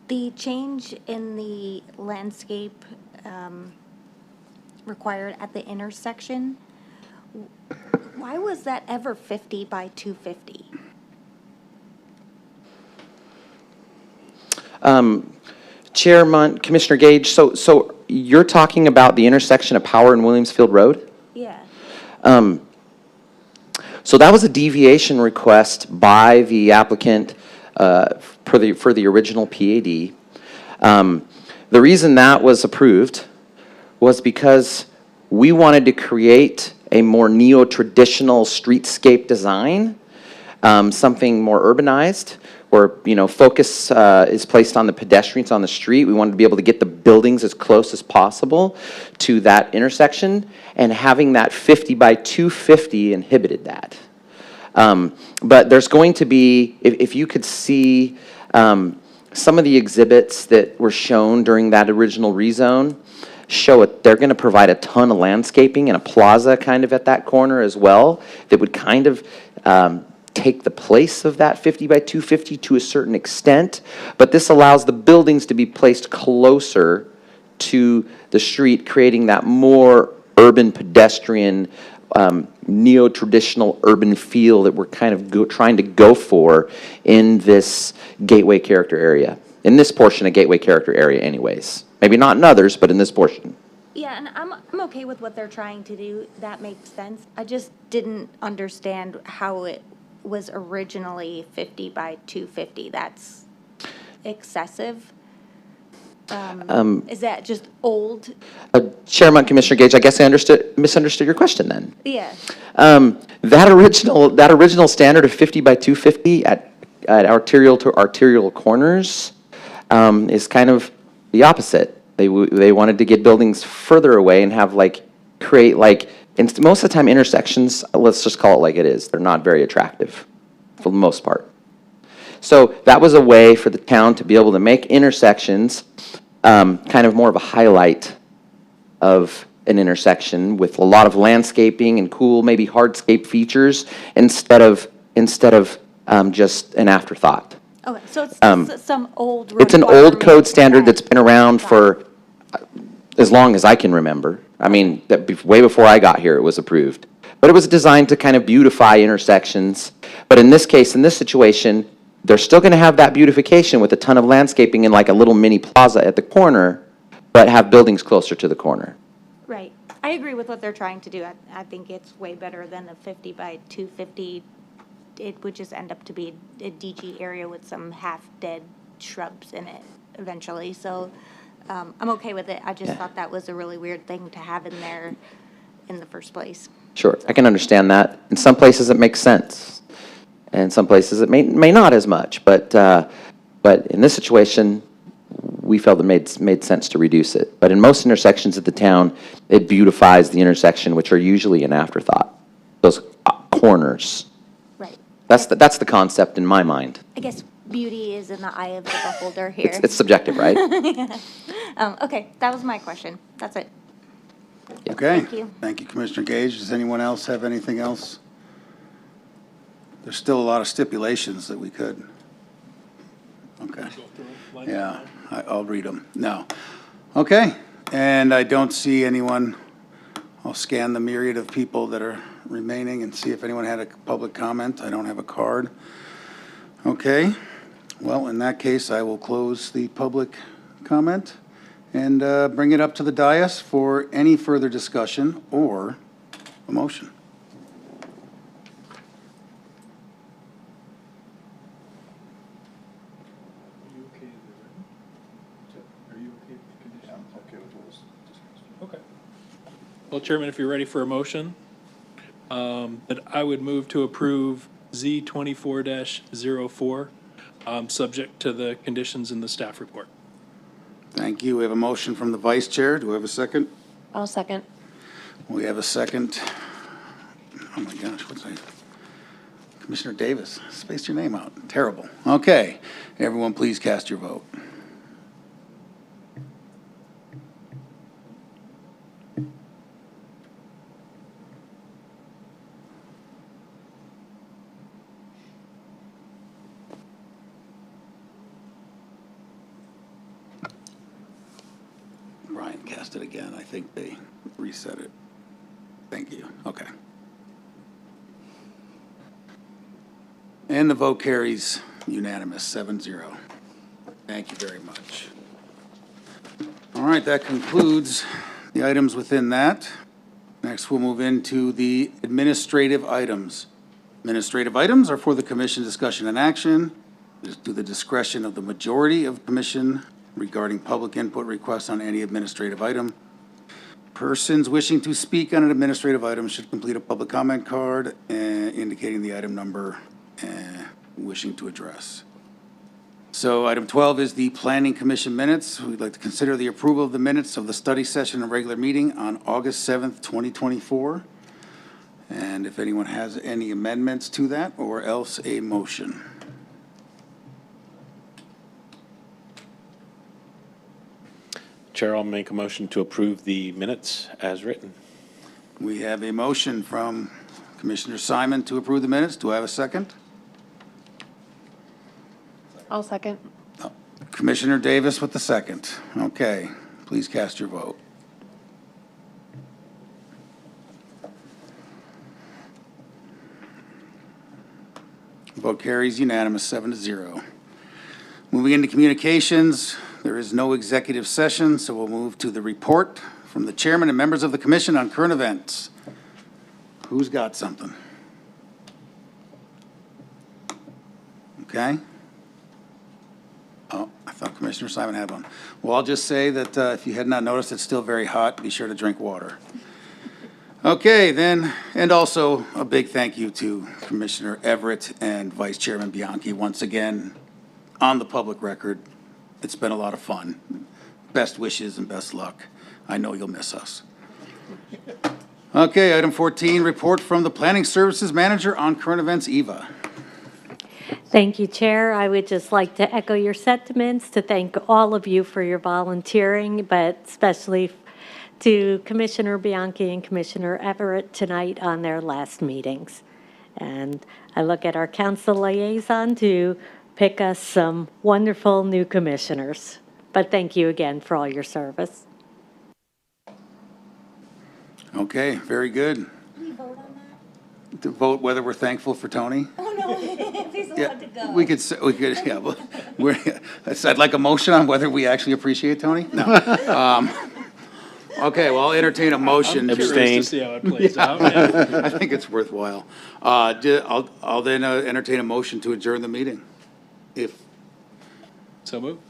The change in the landscape required at the intersection, why was that ever 50 by 250? Chairman, Commissioner Gage, so you're talking about the intersection of Power and Williamsfield Road? Yeah. So that was a deviation request by the applicant for the original PAD. the reason that was approved was because we wanted to create a more neo-traditional streetscape design, something more urbanized, where, focus is placed on the pedestrians on the street. We wanted to be able to get the buildings as close as possible to that intersection, and having that 50 by 250 inhibited that. But there's going to be, if you could see some of the exhibits that were shown during that original rezone, show it, they're going to provide a ton of landscaping and a plaza kind of at that corner as well that would kind of take the place of that 50 by 250 to a certain extent, but this allows the buildings to be placed closer to the street, creating that more urban pedestrian, neo-traditional urban feel that we're kind of trying to go for in this gateway character area, in this portion of gateway character area anyways. Maybe not in others, but in this portion. Yeah, and I'm okay with what they're trying to do. That makes sense. I just didn't understand how it was originally 50 by 250. That's excessive. Is that just old? Chairman, Commissioner Gage, I guess I misunderstood your question then. Yeah. That original standard of 50 by 250 at arterial to arterial corners is kind of the opposite. They wanted to get buildings further away and have create most of the time intersections, let's just call it like it is, they're not very attractive for the most part. So that was a way for the town to be able to make intersections kind of more of a highlight of an intersection with a lot of landscaping and cool, maybe hardscape features instead of just an afterthought. Okay, so it's some old. It's an old code standard that's been around for as long as I can remember. I mean, way before I got here, it was approved. But it was designed to kind of beautify intersections. But in this case, in this situation, they're still going to have that beautification with a ton of landscaping and like a little mini plaza at the corner, but have buildings closer to the corner. Right. I agree with what they're trying to do. I think it's way better than a 50 by 250. It would just end up to be a DG area with some half-dead shrubs in it eventually. So I'm okay with it. I just thought that was a really weird thing to have in there in the first place. Sure, I can understand that. In some places, it makes sense. And in some places, it may not as much. But in this situation, we felt it made sense to reduce it. But in most intersections of the town, it beautifies the intersection, which are usually an afterthought, those corners. Right. That's the concept in my mind. I guess beauty is in the eye of the beholder here. It's subjective, right? Okay, that was my question. That's it. Okay. Thank you. Thank you, Commissioner Gage. Does anyone else have anything else? There's still a lot of stipulations that we could. Okay. Yeah, I'll read them. No. Okay, and I don't see anyone. I'll scan the myriad of people that are remaining and see if anyone had a public comment. I don't have a card. Okay, well, in that case, I will close the public comment and bring it up to the dais for any further discussion or a motion. Okay. Well, Chairman, if you're ready for a motion, that I would move to approve Z 24-04, subject to the conditions in the staff report. Thank you. We have a motion from the vice chair. Do we have a second? I'll second. We have a second. Oh my gosh, what's that? Commissioner Davis, spaced your name out. Terrible. Okay, everyone please cast your vote. Brian cast it again. I think they reset it. Thank you. Okay. And the vote carries unanimous, 7-0. Thank you very much. All right, that concludes the items within that. Next, we'll move into the administrative items. Administrative items are for the commission discussion and action. It is to the discretion of the majority of commission regarding public input requests on any administrative item. Persons wishing to speak on an administrative item should complete a public comment card indicating the item number wishing to address. So item 12 is the Planning Commission minutes. We'd like to consider the approval of the minutes of the study session and regular meeting on August 7th, 2024. And if anyone has any amendments to that, or else a motion. Chair, I'll make a motion to approve the minutes as written. We have a motion from Commissioner Simon to approve the minutes. Do I have a second? I'll second. Commissioner Davis with the second. Okay, please cast your vote. Vote carries unanimous, 7-0. Moving into communications, there is no executive session, so we'll move to the report from the chairman and members of the commission on current events. Who's got something? Okay. Oh, I thought Commissioner Simon had one. Well, I'll just say that if you had not noticed, it's still very hot. Be sure to drink water. Okay, then, and also a big thank you to Commissioner Everett and Vice Chairman Bianchi once again on the public record. It's been a lot of fun. Best wishes and best luck. I know you'll miss us. Okay, item 14, report from the Planning Services Manager on current events. Eva. Thank you, Chair. I would just like to echo your sentiments, to thank all of you for your volunteering, but especially to Commissioner Bianchi and Commissioner Everett tonight on their last meetings. And I look at our council liaison to pick us some wonderful new commissioners. But thank you again for all your service. Okay, very good. Can we vote on that? To vote whether we're thankful for Tony? Oh, no, if he's allowed to go. We could, yeah, well, I'd like a motion on whether we actually appreciate Tony? No. Okay, well, I'll entertain a motion. I'm curious to see how it plays out. Yeah. I think it's worthwhile. I'll then entertain a motion to adjourn the meeting. If, So moved.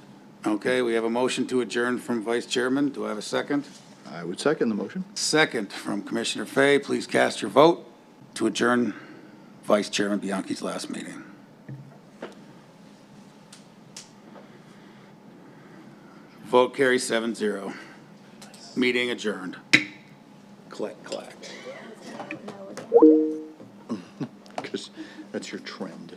okay, we have a motion to adjourn from Vice Chairman. Do I have a second? I would second the motion. Second from Commissioner Fay. Please cast your vote to adjourn Vice Chairman Bianchi's last meeting. Vote carries 7-0. Meeting adjourned. Clack, clack. Because that's your trend.